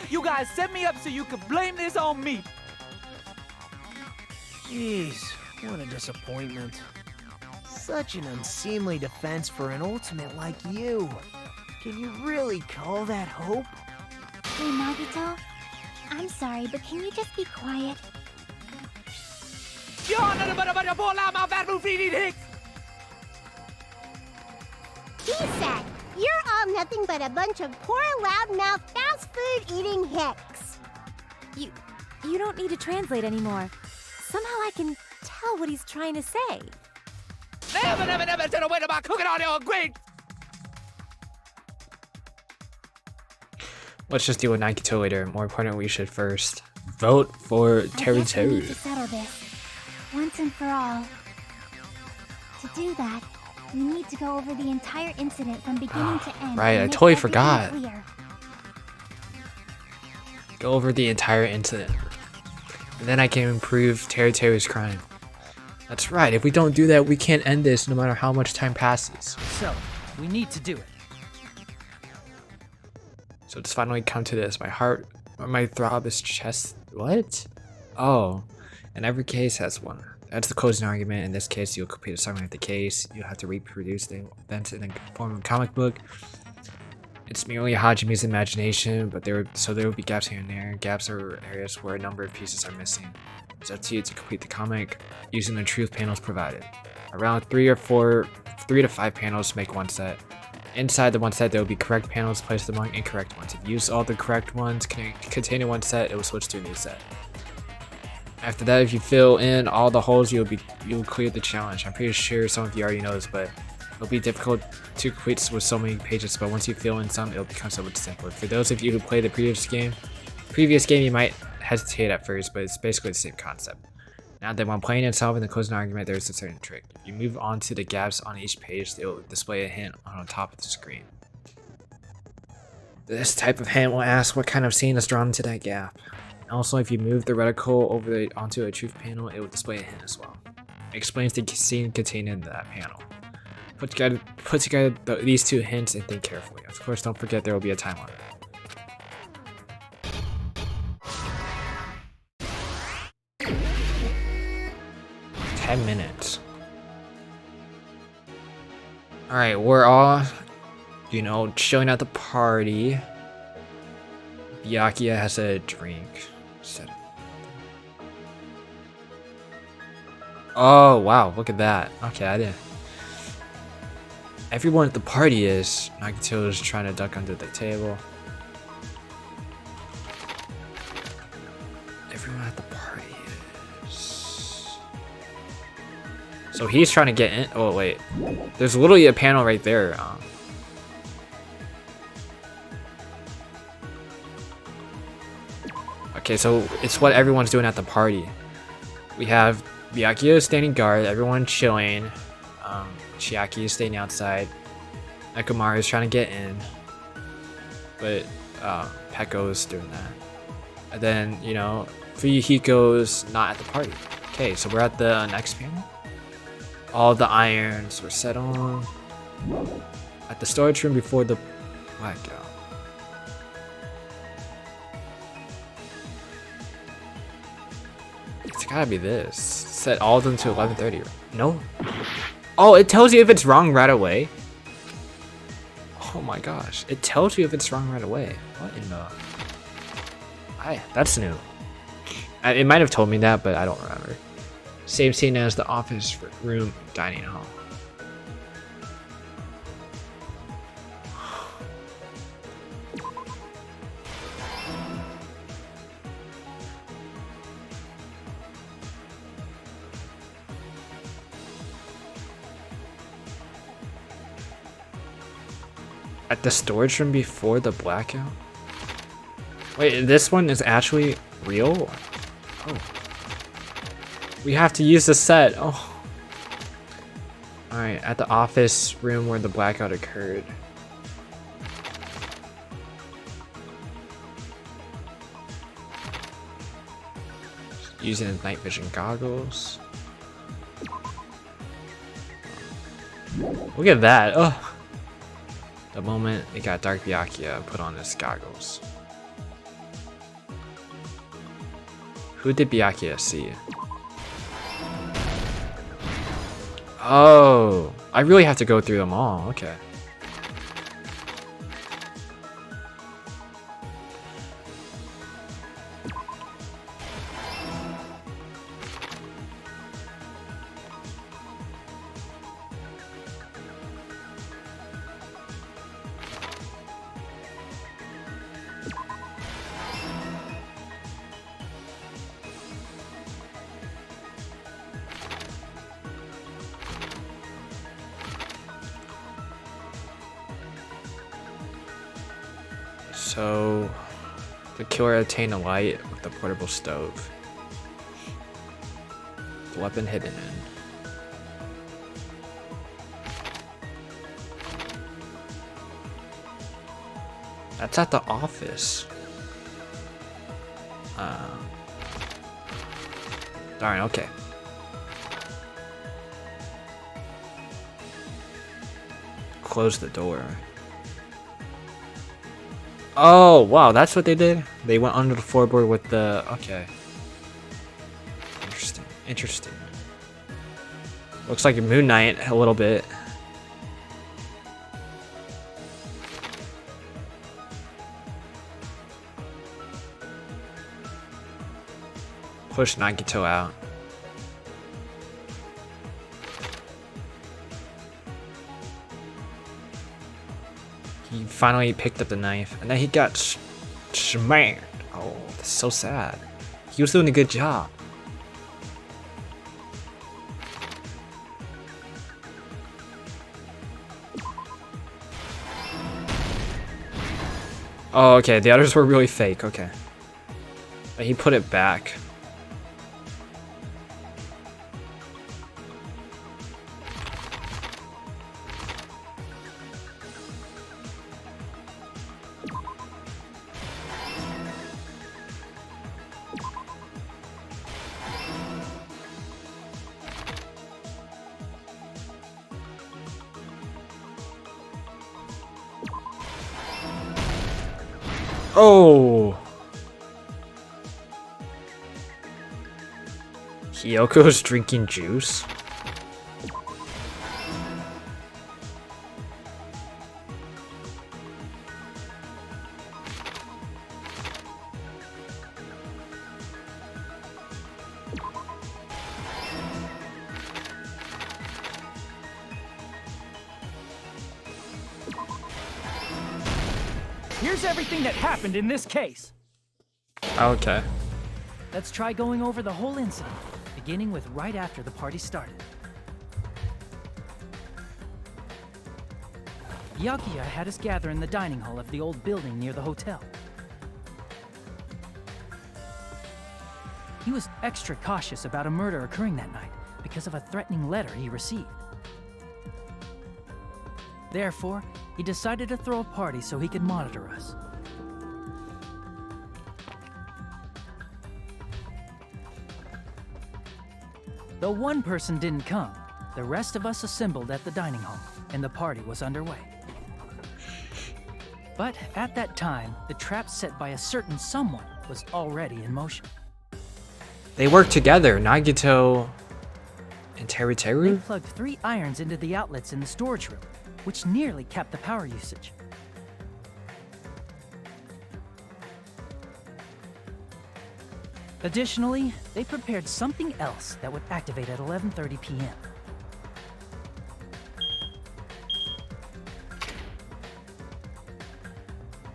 You guys set me up so you could blame this on me. Jeez, what a disappointment. Such an unseemly defense for an ultimate like you. Can you really call that hope? Hey, Nagito. I'm sorry, but can you just be quiet? He said, you're all nothing but a bunch of poor, loudmouth, fast food eating hicks. You don't need to translate anymore. Somehow I can tell what he's trying to say. Never turn away about cooking on your grate. Let's just deal with Nagito later. More important, we should first vote for Teru I guess we need Teru. to settle this once and for all. To do that, we need to go over the entire incident from beginning to end. Right, and I make totally everything forgot. clear. Go over the entire incident. And then I can prove Teru Teru's crime. That's right, if we don't do that, we can't end this no matter how much time passes. So, we need to do it. So it's finally come to this. My heart, or my throb is chest. What? Oh, and every case has one. That's the closing argument. In this case, you'll complete a summary of the case. You'll have to reproduce the events in the form of a comic book. It's merely Hajime's imagination, but there will be gaps here and there. Gaps are areas where a number of pieces are missing. It's up to you to complete the comic using the truth panels provided. Around 3 to 5 panels to make one set. Inside the one set, there will be correct panels placed among incorrect ones. If you use all the correct ones containing one set, it will switch to a new set. After that, if you fill in all the holes, you'll clear the challenge. I'm pretty sure some of you already know this, but it'll be difficult to complete with so many pages. But once you fill in some, it'll become so much simpler. For those of you who played the previous game, you might hesitate at first, but it's basically the same concept. Now that when playing and solving the closing argument, there's a certain trick. If you move on to the gaps on each page, it'll display a hint on the top of the screen. This type of hint will ask what kind of scene is drawn into that gap. Also, if you move the reticle onto a truth panel, it will display a hint as well. It explains the scene contained in that panel. Put together these two hints and think carefully. Of course, don't forget there will be a time limit. Minutes. Alright, we're all, chilling at the party. Byakuya has a drink. Oh, wow, look at that. Okay, I didn't. Everyone at the party is. Nagito is trying to duck under the table. Everyone at the party is. So he's trying to get in. Oh, wait. There's literally a panel right there. Okay, so it's what everyone's doing at the party. We have Byakuya standing guard, everyone chilling. Chiaki is staying outside. Nekomaru is trying to get in. But Peko is doing that. And then, Fuyuhiko's not at the party. Okay, so we're at the next panel. All the irons were set on. At the storage room before the blackout. It's gotta be this. Set all of them to 11:30. No? Oh, it tells you if it's wrong right away. Oh my gosh. It tells you if it's wrong right away. What in the... That's new. It might have told me that, but I don't remember. Same scene as the office room dining hall. At the storage room before the blackout? Wait, this one is actually real? Oh. We have to use the set. Oh. Alright, at the office room where the blackout occurred. Using night vision goggles. Look at that. Oh. The moment it got dark, Byakuya put on his goggles. Who did Byakuya see? Oh, I really have to go through them all. Okay. So, the killer obtained a light with the portable stove. The weapon hidden in. That's at the office. Darn, okay. Close the door. Oh, wow, that's what they did? They went under the floorboard with the... Okay. Interesting. Interesting. Looks like a Moon Knight a little bit. Push Nagito out. He finally picked up the knife, and then he got smacked. Oh, that's so sad. He was doing a good job. Oh, okay. The others were really fake. Okay. But he put it back. Oh! Hyoko's drinking juice? Here's everything that happened in this case. Okay. Let's try going over the whole incident, beginning with right after the party started. Byakuya had us gather in the dining hall of the old building near the hotel. He was extra cautious about a murder occurring that night because of a threatening letter he received. Therefore, he decided to throw a party so he could monitor us. Though one person didn't come, the rest of us assembled at the dining hall, and the party was underway. But at that time, the trap set by a certain someone was already in motion. They work together, Nagito and Teru. They plugged 3 irons into the outlets in the storage room, which nearly capped the power usage. Additionally, they prepared something else that would activate at 11:30 p.m.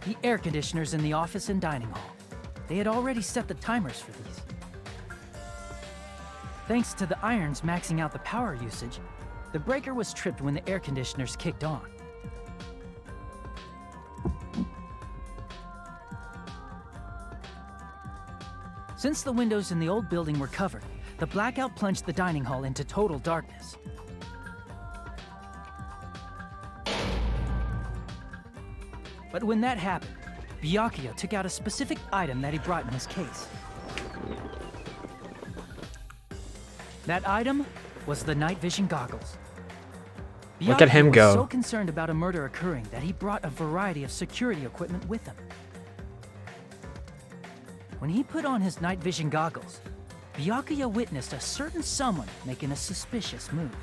The air conditioners in the office and dining hall. They had already set the timers for these. Thanks to the irons maxing out the power usage, the breaker was tripped when the air conditioners kicked on. Since the windows in the old building were covered, the blackout plunged the dining hall into total darkness. But when that happened, Byakuya took out a specific item that he brought in his case. That item was the night vision goggles. Look at him Byakuya go. was so concerned about a murder occurring that he brought a variety of security equipment with him. When he put on his night vision goggles, Byakuya witnessed a certain someone making a suspicious move.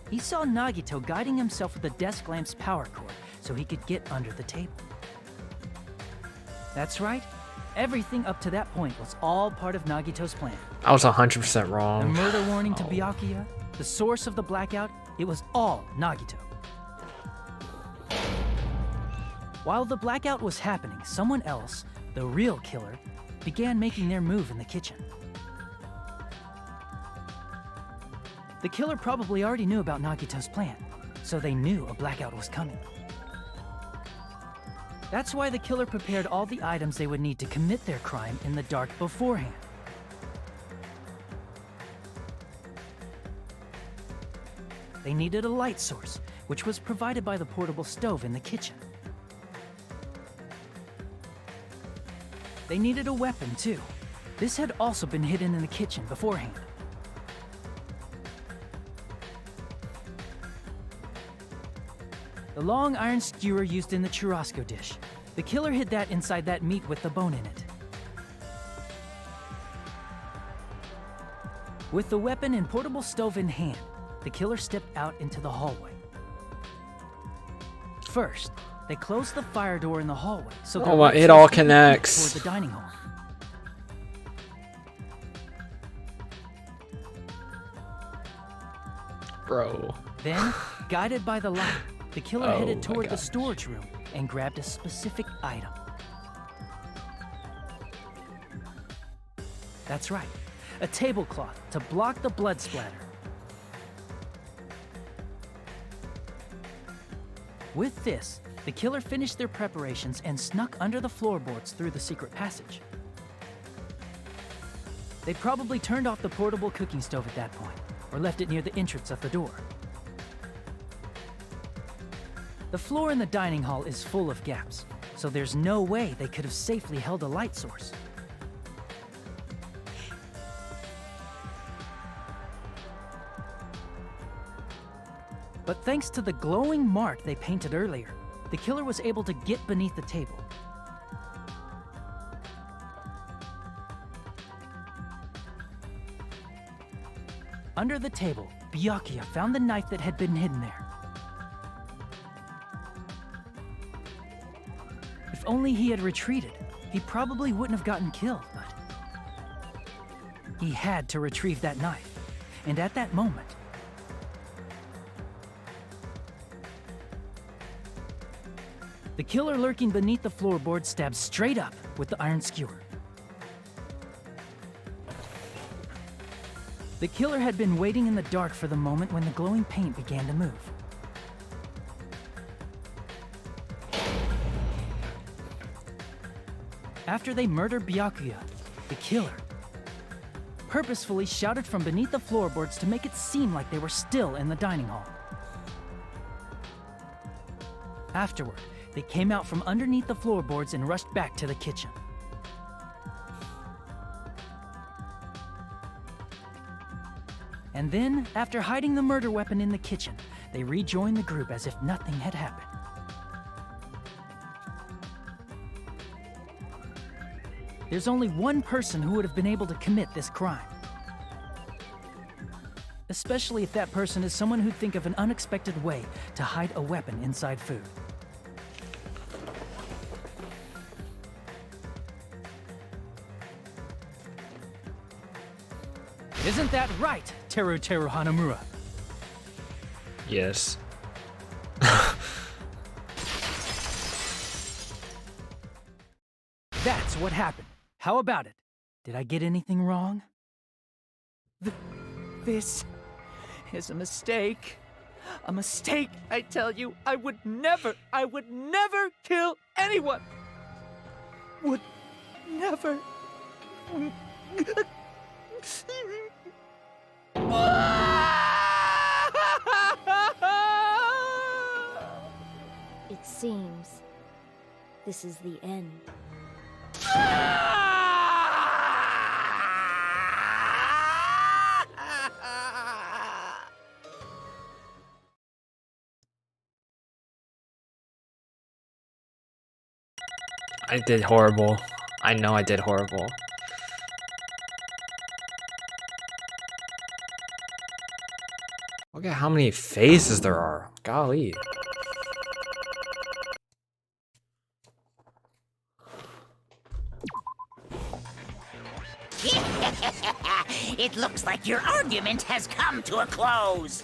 He saw Nagito guiding himself with the desk lamp's power cord so he could get under the table. That's right. Everything up to that point was all part of Nagito's plan. I was 100% The wrong. murder warning to Byakuya, the source of the blackout, it was all Nagito. While the blackout was happening, someone else, the real killer, began making their move in the kitchen. The killer probably already knew about Nagito's plan, so they knew a blackout was coming. That's why the killer prepared all the items they would need to commit their crime in the dark beforehand. They needed a light source, which was provided by the portable stove in the kitchen. They needed a weapon, too. This had also been hidden in the kitchen beforehand. The long iron skewer used in the churrasco dish. The killer hid that inside that meat with the bone in it. With the weapon and portable stove in hand, the killer stepped out into the hallway. First, they closed the fire door in the hallway so the Oh my, light it all source could be connects. toward the dining hall. Bro. Then, guided by the light, the killer Oh headed my toward the gosh. storage room and grabbed a specific item. That's right, a tablecloth to block the blood splatter. With this, the killer finished their preparations and snuck under the floorboards through the secret passage. They probably turned off the portable cooking stove at that point, or left it near the entrance of the door. The floor in the dining hall is full of gaps, so there's no way they could have safely held a light source. But thanks to the glowing mark they painted earlier, the killer was able to get beneath the table. Under the table, Byakuya found the knife that had been hidden there. If only he had retreated, he probably wouldn't have gotten killed, but he had to retrieve that knife, and at that moment, the killer lurking beneath the floorboard stabbed straight up with the iron skewer. The killer had been waiting in the dark for the moment when the glowing paint began to move. After they murdered Byakuya, the killer purposefully shouted from beneath the floorboards to make it seem like they were still in the dining hall. Afterward, they came out from underneath the floorboards and rushed back to the kitchen. And then, after hiding the murder weapon in the kitchen, they rejoined the group as if nothing had happened. There's only one person who would have been able to commit this crime. Especially if that person is someone who'd think of an unexpected way to hide a weapon inside food. Isn't that right, Teru Hanamura? Yes. That's what happened. How about it? Did I get anything wrong? This is a mistake. A mistake, I tell you. I would never kill anyone. Would never. It seems this is the end. I did horrible. I know I did horrible. Look at how many phases there are. Golly. It looks like your argument has come to a close.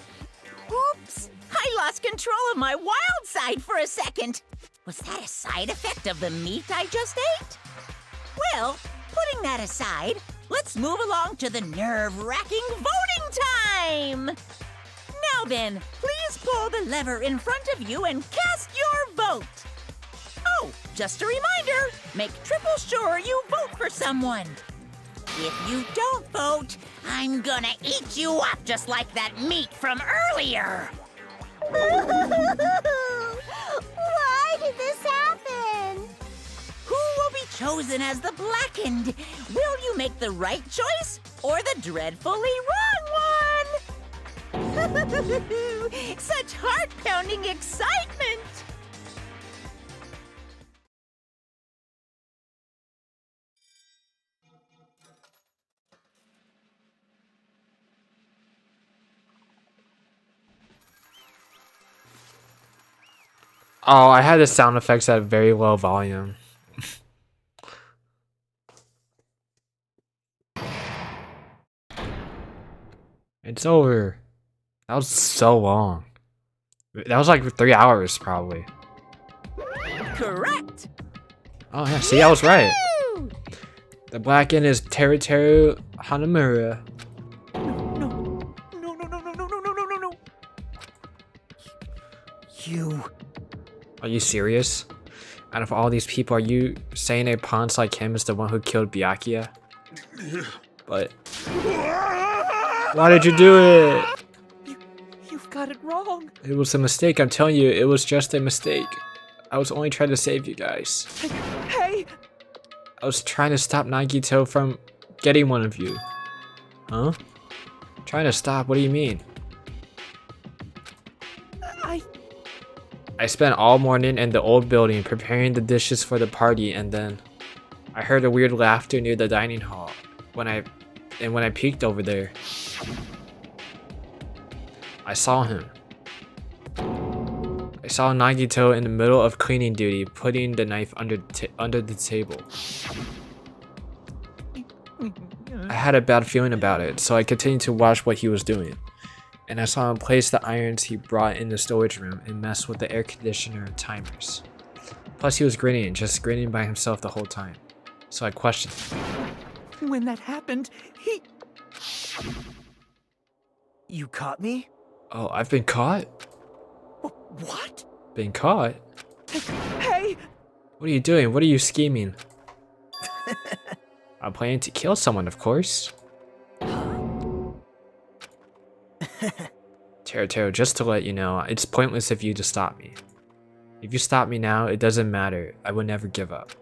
Oops! I lost control of my wild side for a second. Was that a side effect of the meat I just ate? Well, putting that aside, let's move along to the nerve-wracking voting time! Now then, please pull the lever in front of you and cast your vote. Oh, just a reminder, make triple sure you vote for someone. If you don't vote, I'm gonna eat you up just like that meat from earlier. Why did this happen? Who will be chosen as the blackened? Will you make the right choice or the dreadfully wrong one? Such heart-pounding excitement! Oh, I had the sound effects at very low volume. It's over. That was so long. That was like 3 hours, probably. Correct! Oh yeah, see, I was right. The blackened is Teru Hanamura. You Are you serious? Out of all these people, are you saying a pawn's like him is the one who killed Byakuya? But why did you do it? You've got it wrong. It was a mistake, I'm telling you, it was just a mistake. I was only trying to save you guys. Hey! I was trying to stop Nagito from getting one of you. Huh? Trying to stop, what do you mean? I spent all morning in the old building preparing the dishes for the party, and then I heard a weird laughter near the dining hall. When I peeked over there, I saw him. I saw Nagito in the middle of cleaning duty, putting the knife under the table. I had a bad feeling about it, so I continued to watch what he was doing. And I saw him place the irons he brought in the storage room and mess with the air conditioner timers. Plus he was grinning, just grinning by himself the whole time. So I questioned him. When that happened, he... You caught me? Oh, I've been caught? What? Been caught? Hey! What are you doing? What are you scheming? I'm planning to kill someone, of course. Tero, just to let you know, it's pointless of you to stop me. If you stop me now, it doesn't matter. I will never give up.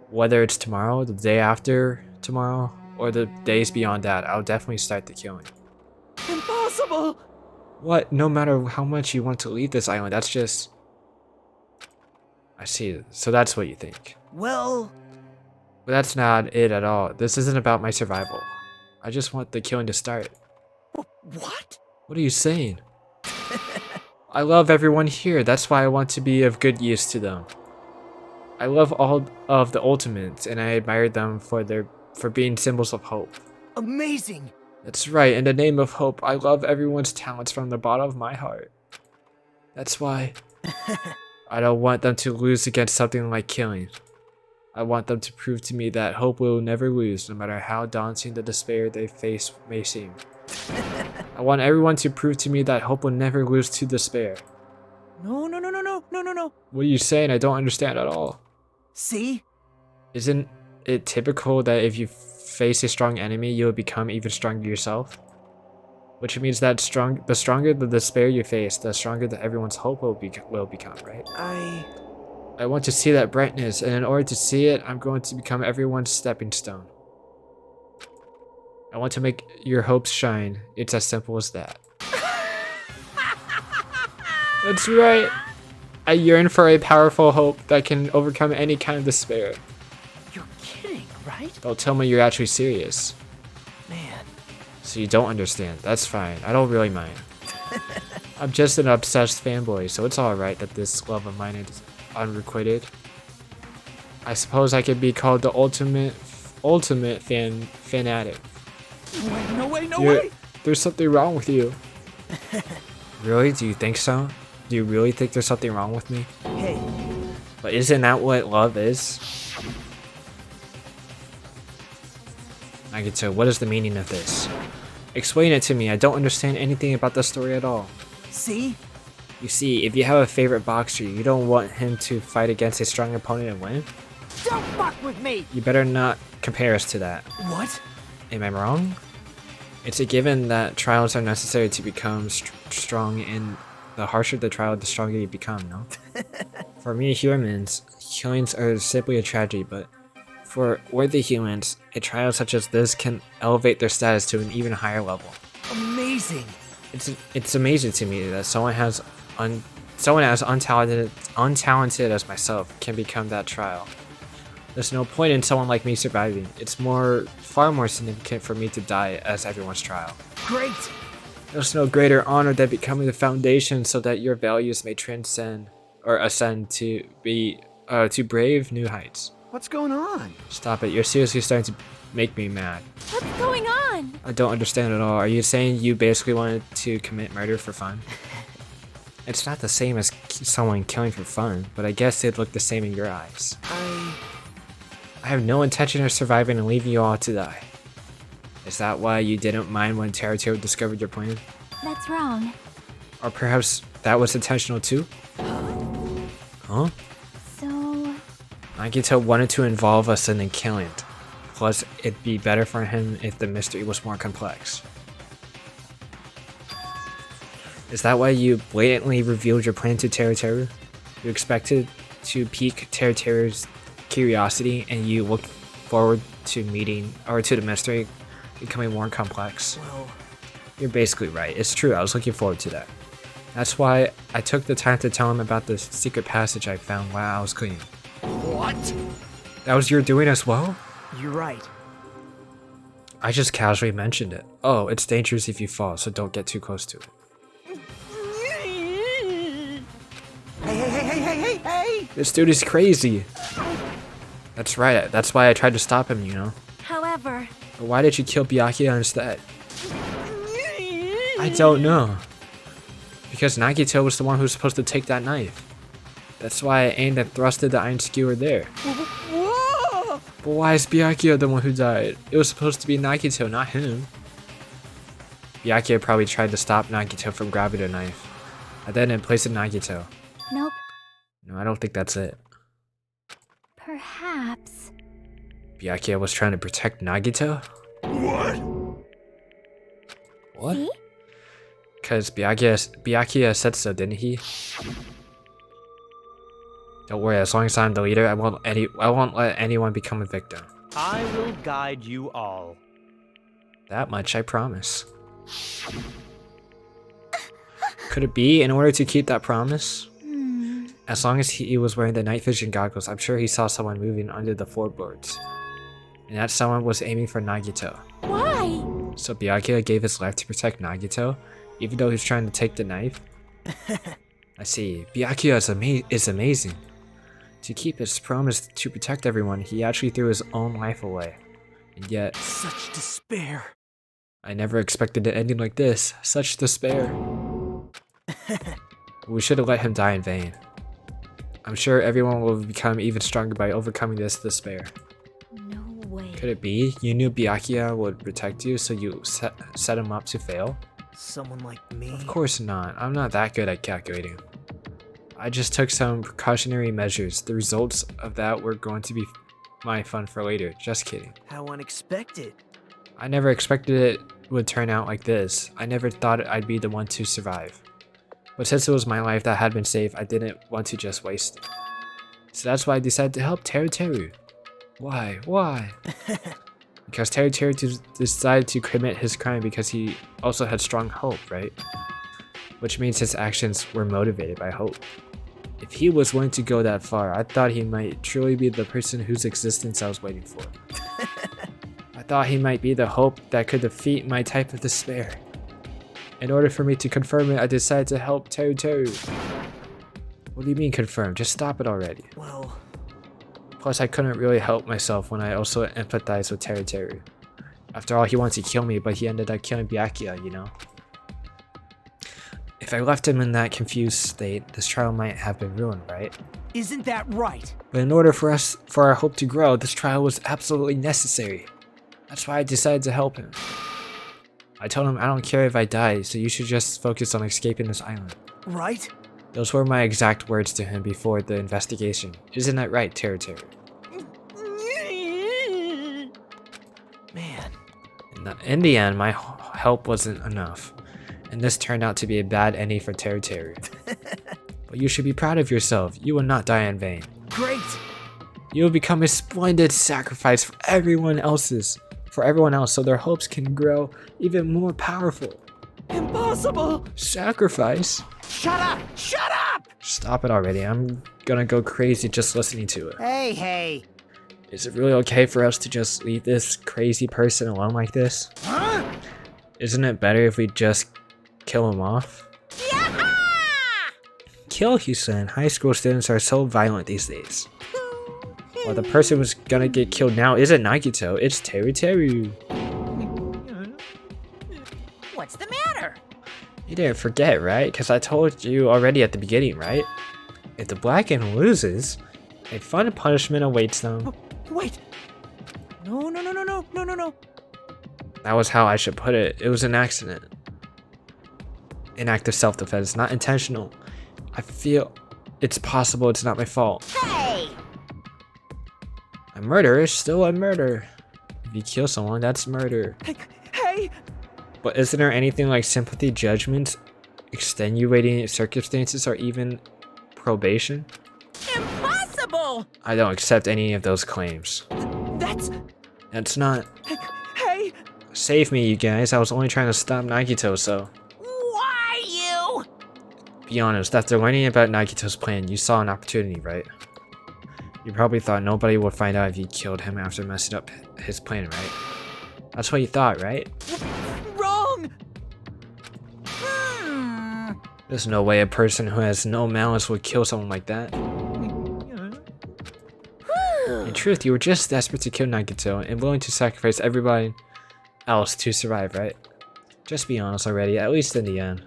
Whether it's tomorrow, the day after tomorrow, or the days beyond that, I'll definitely start the killing. Impossible! What? No matter how much you want to leave this island, that's just... I see. So that's what you think. Well... But that's not it at all. This isn't about my survival. I just want the killing to start. What? What are you saying? I love everyone here. That's why I want to be of good use to them. I love all of the Ultimates, and I admire them for being symbols of hope. Amazing! That's right. In the name of hope, I love everyone's talents from the bottom of my heart. That's why I don't want them to lose against something like killing. I want them to prove to me that hope will never lose, no matter how daunting the despair they face may seem. I want everyone to prove to me that hope will never lose to despair. No. What are you saying? I don't understand at all. See? Isn't it typical that if you face a strong enemy, you'll become even stronger yourself? Which means that the stronger the despair you face, the stronger that everyone's hope will become, right? I want to see that brightness, and in order to see it, I'm going to become everyone's stepping stone. I want to make your hopes shine. It's as simple as that. That's right. I yearn for a powerful hope that can overcome any kind of despair. You're kidding, right? Don't tell me you're actually serious. Man. So you don't understand. That's fine. I don't really mind. I'm just an obsessed fanboy, so it's alright that this love of mine is unrequited. I suppose I could be called the ultimate fanatic. No way! There's something wrong with you. Really? Do you think so? Do you really think there's something wrong with me? Hey. But isn't that what love is? Nagito, what is the meaning of this? Explain it to me. I don't understand anything about the story at all. See? You see, if you have a favorite boxer, you don't want him to fight against a strong opponent and win? Don't fuck with me! You better not compare us to that. What? Am I wrong? It's a given that trials are necessary to become strong, and the harsher the trial, the stronger you become, no? For me, humans, killings are simply a tragedy, but for worthy humans, a trial such as this can elevate their status to an even higher level. Amazing! It's amazing to me that someone as untalented as myself can become that trial. There's no point in someone like me surviving. It's far more significant for me to die as everyone's trial. Great! There's no greater honor than becoming the foundation so that your values may transcend or ascend to brave new heights. What's going on? Stop it. You're seriously starting to make me mad. What's going on? I don't understand at all. Are you saying you basically wanted to commit murder for fun? It's not the same as someone killing for fun, but I guess it'd look the same in your eyes. I have no intention of surviving and leaving you all to die. Is that why you didn't mind when Tero discovered your plan? That's wrong. Or perhaps that was intentional too? Huh? So, Nagito wanted to involve us in the killing. Plus, it'd be better for him if the mystery was more complex. Is that why you blatantly revealed your plan to Teru? You expected to pique Teru's curiosity, and you looked forward to meeting or to the mystery becoming more complex. Well, you're basically right. It's true. I was looking forward to that. That's why I took the time to tell him about the secret passage I found while I was cleaning. What? That was your doing as well? you're right. I just casually mentioned it. Oh, it's dangerous if you fall, so don't get too close to it. Hey! This dude is crazy. That's right. That's why I tried to stop him, you know. However... But why did you kill Byakuya instead? I don't know. Because Nagito was the one who was supposed to take that knife. That's why I aimed and thrusted the iron skewer there. But why is Byakuya the one who died? It was supposed to be Nagito, not him. Byakuya probably tried to stop Nagito from grabbing the knife. And then in place of Nagito. nope. No, I don't think that's it. Perhaps. Byakuya was trying to protect Nagito? What? What? Because Byakuya said so, didn't he? Don't worry, as long as I'm the leader, I won't let anyone become a victim. I will guide you all. That much, I promise. Could it be in order to keep that promise? As long as he was wearing the night vision goggles, I'm sure he saw someone moving under the floorboards. And that someone was aiming for Nagito. Why? So Byakuya gave his life to protect Nagito, even though he was trying to take the knife? I see. Byakuya is amazing. To keep his promise to protect everyone, he actually threw his own life away. And yet... Such despair. I never expected it ending like this. Such despair. We should have let him die in vain. I'm sure everyone will become even stronger by overcoming this despair. No way. Could it be you knew Byakuya would protect you, so you set him up to fail? Someone like me? Of course not. I'm not that good at calculating. I just took some precautionary measures. The results of that were going to be my fun for later. Just kidding. How unexpected. I never expected it would turn out like this. I never thought I'd be the one to survive. But since it was my life that had been saved, I didn't want to just waste it. So that's why I decided to help Teru. Why? Why? Because Teru decided to commit his crime because he also had strong hope, right? Which means his actions were motivated by hope. If he was willing to go that far, I thought he might truly be the person whose existence I was waiting for. I thought he might be the hope that could defeat my type of despair. In order for me to confirm it, I decided to help Teru. What do you mean confirm? Just stop it already. Well... Plus, I couldn't really help myself when I also empathized with Teru. After all, he wanted to kill me, but he ended up killing Byakuya, you know? If I left him in that confused state, this trial might have been ruined, right? Isn't that right? But in order for our hope to grow, this trial was absolutely necessary. That's why I decided to help him. I told him I don't care if I die, so you should just focus on escaping this island. Right? Those were my exact words to him before the investigation. Isn't that right, Teru? Man. In the end, my help wasn't enough. And this turned out to be a bad ending for Teru. But you should be proud of yourself. You will not die in vain. Great! You will become a splendid sacrifice for everyone else, so their hopes can grow even more powerful. Impossible! Sacrifice? Shut up! Shut up! Stop it already. I'm gonna go crazy just listening to it. Hey. Is it really okay for us to just leave this crazy person alone like this? Huh? Isn't it better if we just kill him off? Kill, he said. High school students are so violent these days. Well, the person who's gonna get killed now isn't Nagito, it's Teru. What's the matter? You didn't forget, right? Because I told you already at the beginning, right? If the black end loses, a fun punishment awaits them. Oh, wait! No. That was how I should put it. It was an accident. An act of self-defense, not intentional. I feel It's possible it's not my fault. Hey! A murder is still a murder. If you kill someone, that's murder. Hey! But isn't there anything like sympathy, judgment, extenuating circumstances, or even probation? Impossible! I don't accept any of those claims. That's not... Hey! Save me, you guys. I was only trying to stop Nagito, so... Why you? Be honest, after learning about Nagito's plan, you saw an opportunity, right? You probably thought nobody would find out if you killed him after messing up his plan, right? That's what you thought, right? Wrong! There's no way a person who has no malice would kill someone like that. In truth, you were just desperate to kill Nagito and willing to sacrifice everybody else to survive, right? Just be honest already, at least in the end.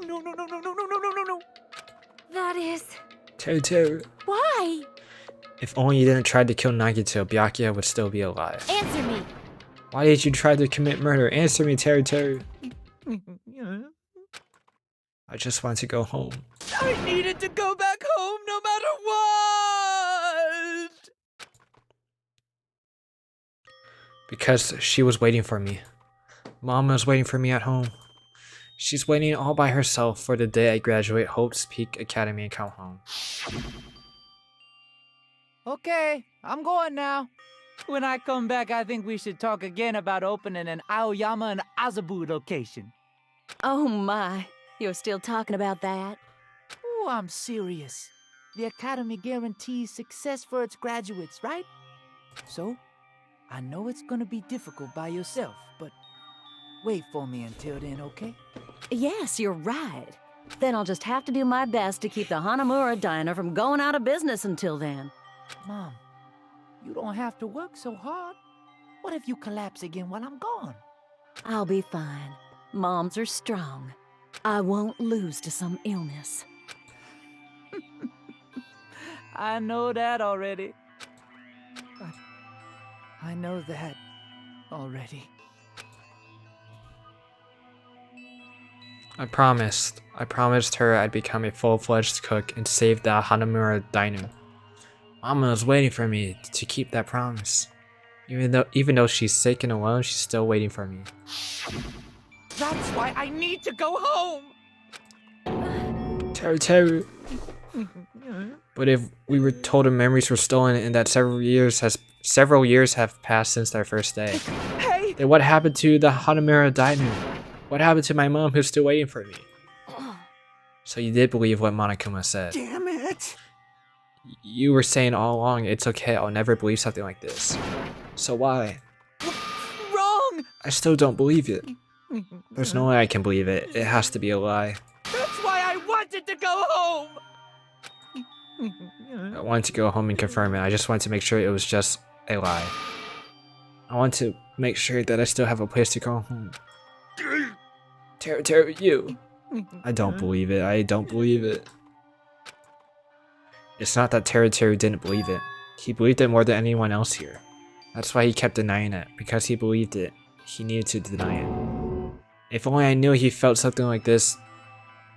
No. That is... Teru. Why? If only you didn't try to kill Nagito, Byakuya would still be alive. Answer me. Why did you try to commit murder? Answer me, Teru. I just want to go home. I needed to go back home no matter what! Because she was waiting for me. Mama was waiting for me at home. She's waiting all by herself for the day I graduate Hope's Peak Academy and come home. Okay, I'm going now. When I come back, I think we should talk again about opening an Aoyama and Azabu location. Oh my, you're still talking about that? Oh, I'm serious. The Academy guarantees success for its graduates, right? So, I know it's gonna be difficult by yourself, but wait for me until then, okay? Yes, you're right. Then I'll just have to do my best to keep the Hanamura Diner from going out of business until then. Mom, you don't have to work so hard. What if you collapse again while I'm gone? I'll be fine. Moms are strong. I won't lose to some illness. I know that already. I know that already. I promised her I'd become a full-fledged cook and save the Hanamura Diner. Mama was waiting for me to keep that promise. Even though she's sick and alone, she's still waiting for me. That's why I need to go home! Teru. But if we were told our memories were stolen and that several years have passed since our first day, Hey! then what happened to the Hanamura Diner? What happened to my mom who's still waiting for me? So you did believe what Monokuma said. Damn it! You were saying all along, it's okay, I'll never believe something like this. So why? Wrong! I still don't believe it. There's no way I can believe it. It has to be a lie. That's why I wanted to go home! I wanted to go home and confirm it. I just wanted to make sure it was just a lie. I want to make sure that I still have a place to go home. Teru, you. I don't believe it. I don't believe it. It's not that Teru didn't believe it. He believed it more than anyone else here. That's why he kept denying it. Because he believed it, he needed to deny it. If only I knew he felt something like this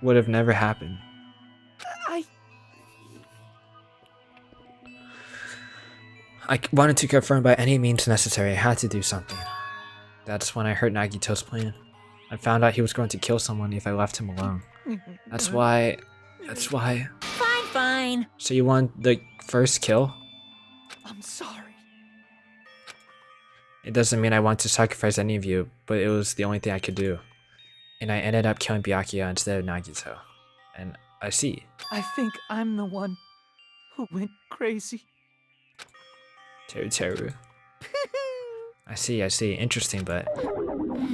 would have never happened. I wanted to confirm by any means necessary. I had to do something. That's when I heard Nagito's plan. I found out he was going to kill someone if I left him alone. That's why... Fine. So you want the first kill? I'm sorry. It doesn't mean I want to sacrifice any of you, but it was the only thing I could do. And I ended up killing Byakuya instead of Nagito. And I see. I think I'm the one who went crazy. Teru. I see. Interesting, but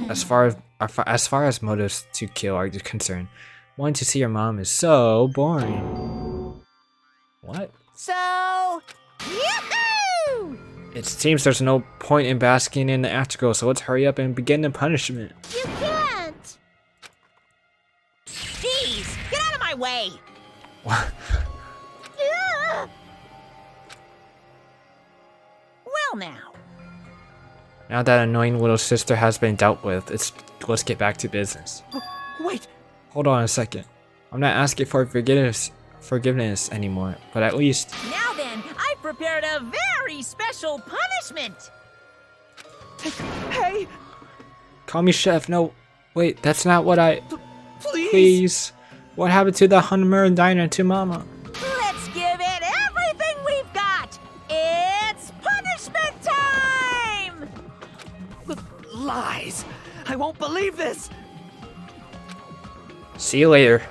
as far as motives to kill are concerned, wanting to see your mom is so boring. What? So, yoo-hoo! It seems there's no point in basking in the afterglow, so let's hurry up and begin the punishment. You can't! Jeez, get out of my way! What? Well now. Now that annoying little sister has been dealt with, let's get back to business. Wait! Hold on a second. I'm not asking for forgiveness anymore, but at least... Now then, I've prepared a very special punishment! Hey! Call me chef. No, wait, that's not what I... Please! Please. What happened to the Hummer Diner to Mama? Let's give it everything we've got! It's punishment time! Lies! I won't believe this! See you later.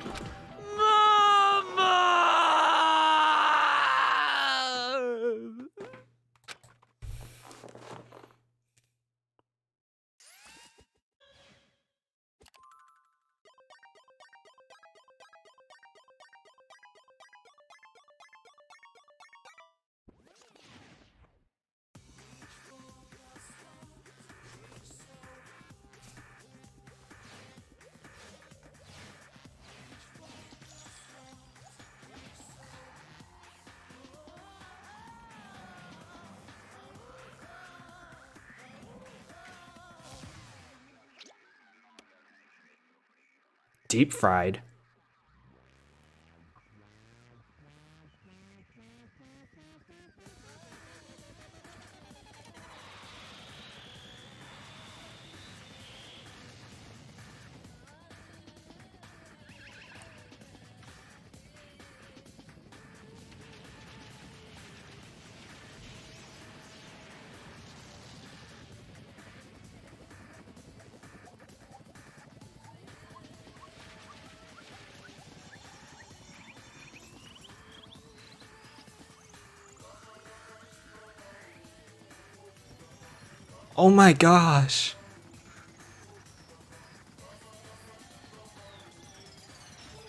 Deep fried. Oh my gosh.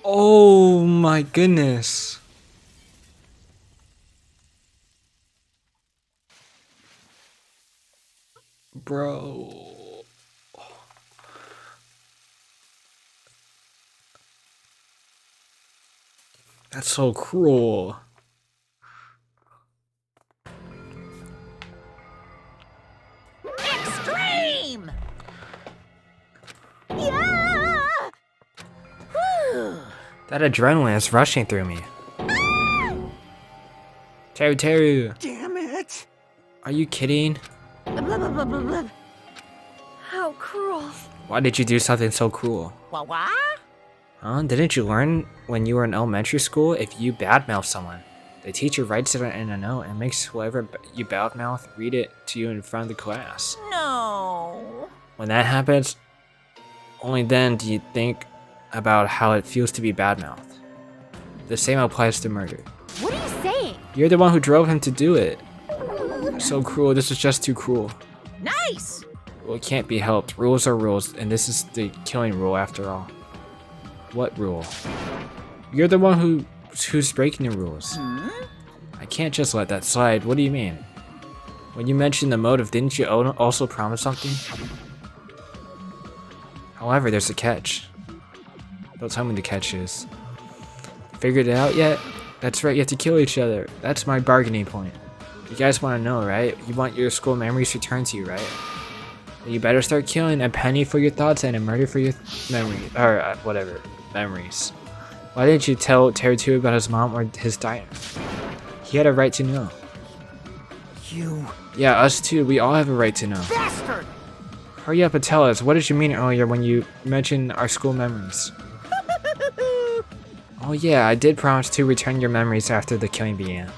Oh my goodness. Bro. That's so cruel. Extreme! Yeah! Whew. That adrenaline is rushing through me. Teru. Damn it! Are you kidding? Blah, blah, blah, blah, blah. How cruel. Why did you do something so cruel? What? Huh? Didn't you learn when you were in elementary school if you badmouth someone, the teacher writes it in a note and makes whoever you badmouth read it to you in front of the class? No. When that happens, only then do you think about how it feels to be badmouthed. The same applies to murder. What are you saying? You're the one who drove him to do it. So cruel, this is just too cruel. Nice! Well, it can't be helped. Rules are rules, and this is the killing rule after all. What rule? You're the one who's breaking the rules. I can't just let that slide. What do you mean? When you mentioned the motive, didn't you also promise something? However, there's a catch. Don't tell me the catch is. Figured it out yet? That's right, you have to kill each other. That's my bargaining point. You guys want to know, right? You want your school memories returned to you, right? Well, you better start killing a penny for your thoughts and a murder for your memories. Why didn't you tell Teru about his mom or his diner? He had a right to know. You... Yeah, us too. We all have a right to know. Bastard! Hurry up and tell us. What did you mean earlier when you mentioned our school memories? Oh yeah, I did promise to return your memories after the killing began.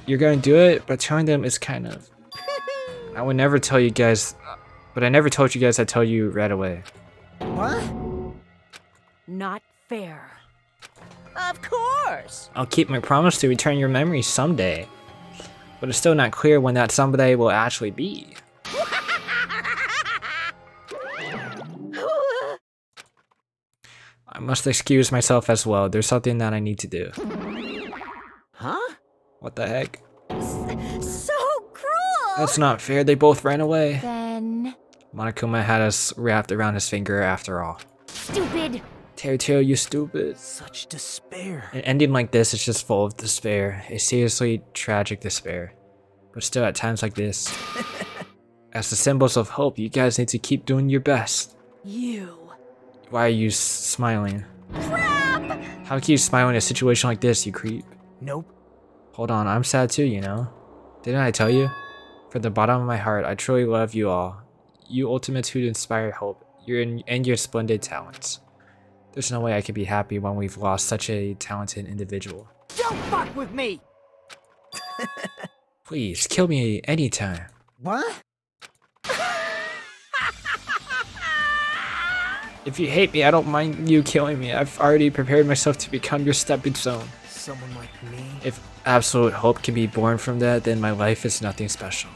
You're gonna do it, but telling them is kind of... I would never tell you guys, but I never told you guys I'd tell you right away. What? Not fair. Of course! I'll keep my promise to return your memories someday, but it's still not clear when that someday will actually be. I must excuse myself as well. There's something that I need to do. Huh? What the heck? So cruel! That's not fair. They both ran away. Then... Monokuma had us wrapped around his finger after all. Stupid! Teru, you stupid. Such despair. An ending like this is just full of despair. A seriously tragic despair. But still, at times like this, as the symbols of hope, you guys need to keep doing your best. You. Why are you smiling? Crap! How can you smile in a situation like this, you creep? Nope. Hold on, I'm sad too, you know? Didn't I tell you? From the bottom of my heart, I truly love you all. You ultimates who inspire hope, and your splendid talents. There's no way I could be happy when we've lost such a talented individual. Don't fuck with me! Please, kill me anytime. What? If you hate me, I don't mind you killing me. I've already prepared myself to become your stepping stone. Someone like me? If absolute hope can be born from that, then my life is nothing special.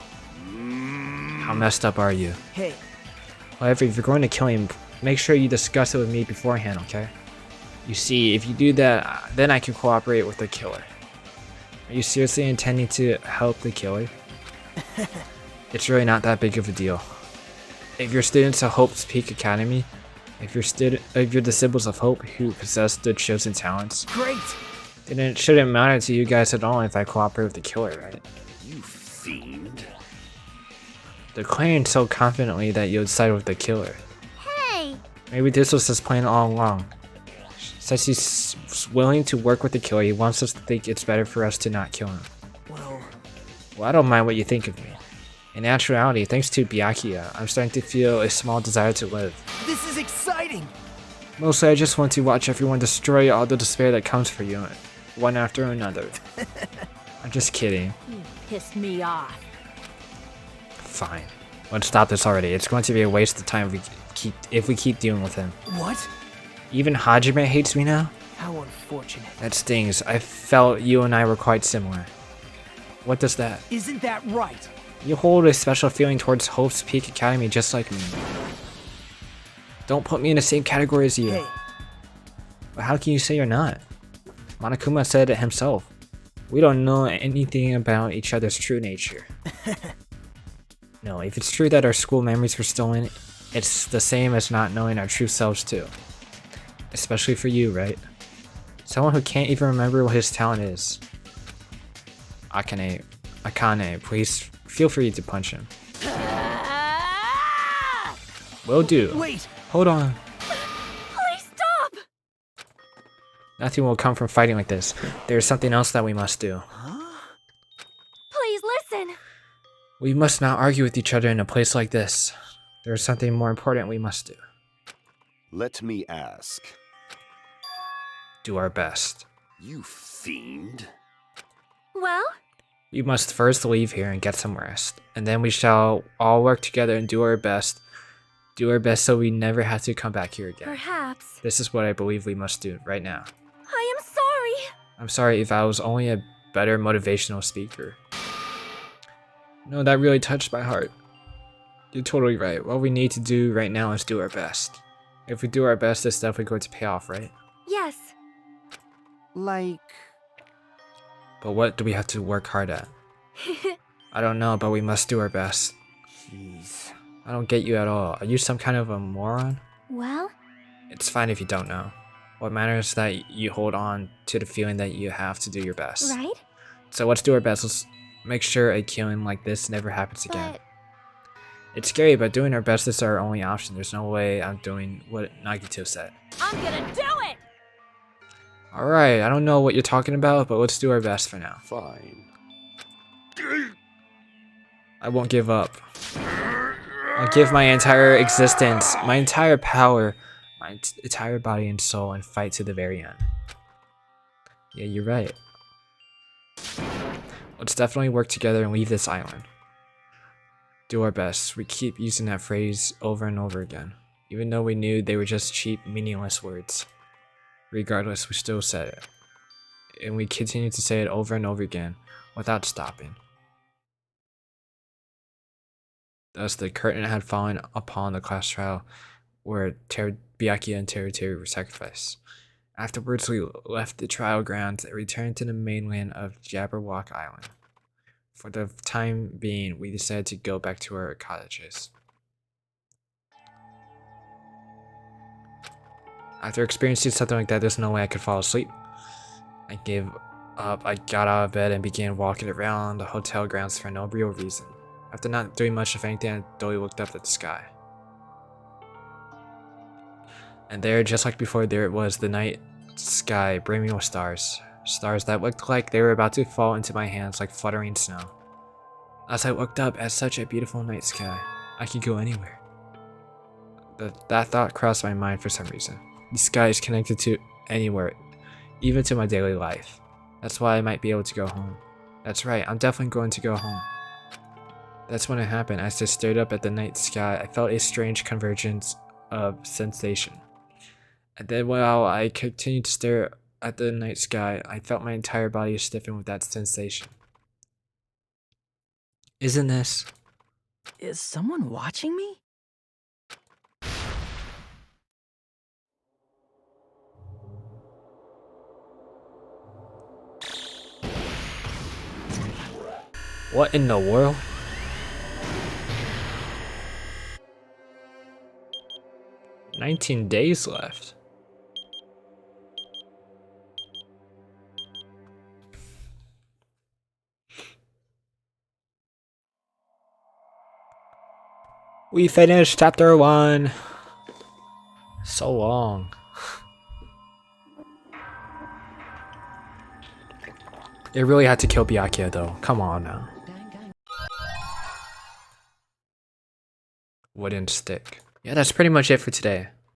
How messed up are you? Hey. However, if you're going to kill him, make sure you discuss it with me beforehand, okay? You see, if you do that, then I can cooperate with the killer. Are you seriously intending to help the killer? It's really not that big of a deal. If you're students of Hope's Peak Academy, if you're the symbols of hope who possess the chosen talents, great! Then it shouldn't matter to you guys at all if I cooperate with the killer, right? You fiend. Declaring so confidently that you'll side with the killer. Hey! Maybe this was his plan all along. Since he's willing to work with the killer, he wants us to think it's better for us to not kill him. Well, I don't mind what you think of me. In actuality, thanks to Byakuya, I'm starting to feel a small desire to live. This is exciting! Mostly I just want to watch everyone destroy all the despair that comes for you, one after another. I'm just kidding. You pissed me off. Fine. Let's stop this already. It's going to be a waste of time if we keep dealing with him. What? Even Hajime hates me now? How unfortunate. That stings. I felt you and I were quite similar. What does that? Isn't that right? You hold a special feeling towards Hope's Peak Academy just like me. Don't put me in the same category as you. Hey. But how can you say you're not? Monokuma said it himself. We don't know anything about each other's true nature. No, if it's true that our school memories were stolen, it's the same as not knowing our true selves too. Especially for you, right? Someone who can't even remember what his talent is. Akane, please feel free to punch him. Will do. Wait! Hold on. Please stop! Nothing will come from fighting like this. There's something else that we must do. Please listen! We must not argue with each other in a place like this. There's something more important we must do. Let me ask. Do our best. You fiend. Well? We must first leave here and get some rest, and then we shall all work together and do our best. Do our best so we never have to come back here again. Perhaps. This is what I believe we must do right now. I am sorry. I'm sorry if I was only a better motivational speaker. No, that really touched my heart. You're totally right. What we need to do right now is do our best. If we do our best, it's definitely going to pay off, right? Yes. Like... But what do we have to work hard at? I don't know, but we must do our best. Jeez. I don't get you at all. Are you some kind of a moron? Well? It's fine if you don't know. What matters is that you hold on to the feeling that you have to do your best. Right? So let's do our best. Let's make sure a killing like this never happens again. But... It's scary, but doing our best is our only option. There's no way I'm doing what Nagito said. I'm gonna do it! Alright, I don't know what you're talking about, but let's do our best for now. Fine. I won't give up. I'll give my entire existence, my entire power, my entire body and soul, and fight to the very end. Yeah, you're right. Let's definitely work together and leave this island. Do our best. We keep using that phrase over and over again, even though we knew they were just cheap, meaningless words. Regardless, we still said it. And we continue to say it over and over again, without stopping. Thus, the curtain had fallen upon the class trial where Byakuya and Teru were sacrificed. Afterwards, we left the trial grounds and returned to the mainland of Jabberwock Island. For the time being, we decided to go back to our cottages. After experiencing something like that, there's no way I could fall asleep. I gave up, I got out of bed and began walking around the hotel grounds for no real reason. After not doing much of anything, I dully looked up at the sky. And there, just like before, there was the night sky brimming with stars. Stars that looked like they were about to fall into my hands like fluttering snow. As I looked up at such a beautiful night sky, I could go anywhere. That thought crossed my mind for some reason. The sky is connected to anywhere, even to my daily life. That's why I might be able to go home. That's right, I'm definitely going to go home. That's when it happened. As I stared up at the night sky, I felt a strange convergence of sensation. And then while I continued to stare at the night sky, I felt my entire body stiffen with that sensation. Isn't this? Is someone watching me? What in the world? "19 days left." We finished chapter 1. So long. It really had to kill Byakuya though. Come on now. Wooden stick. Yeah, that's pretty much it for today.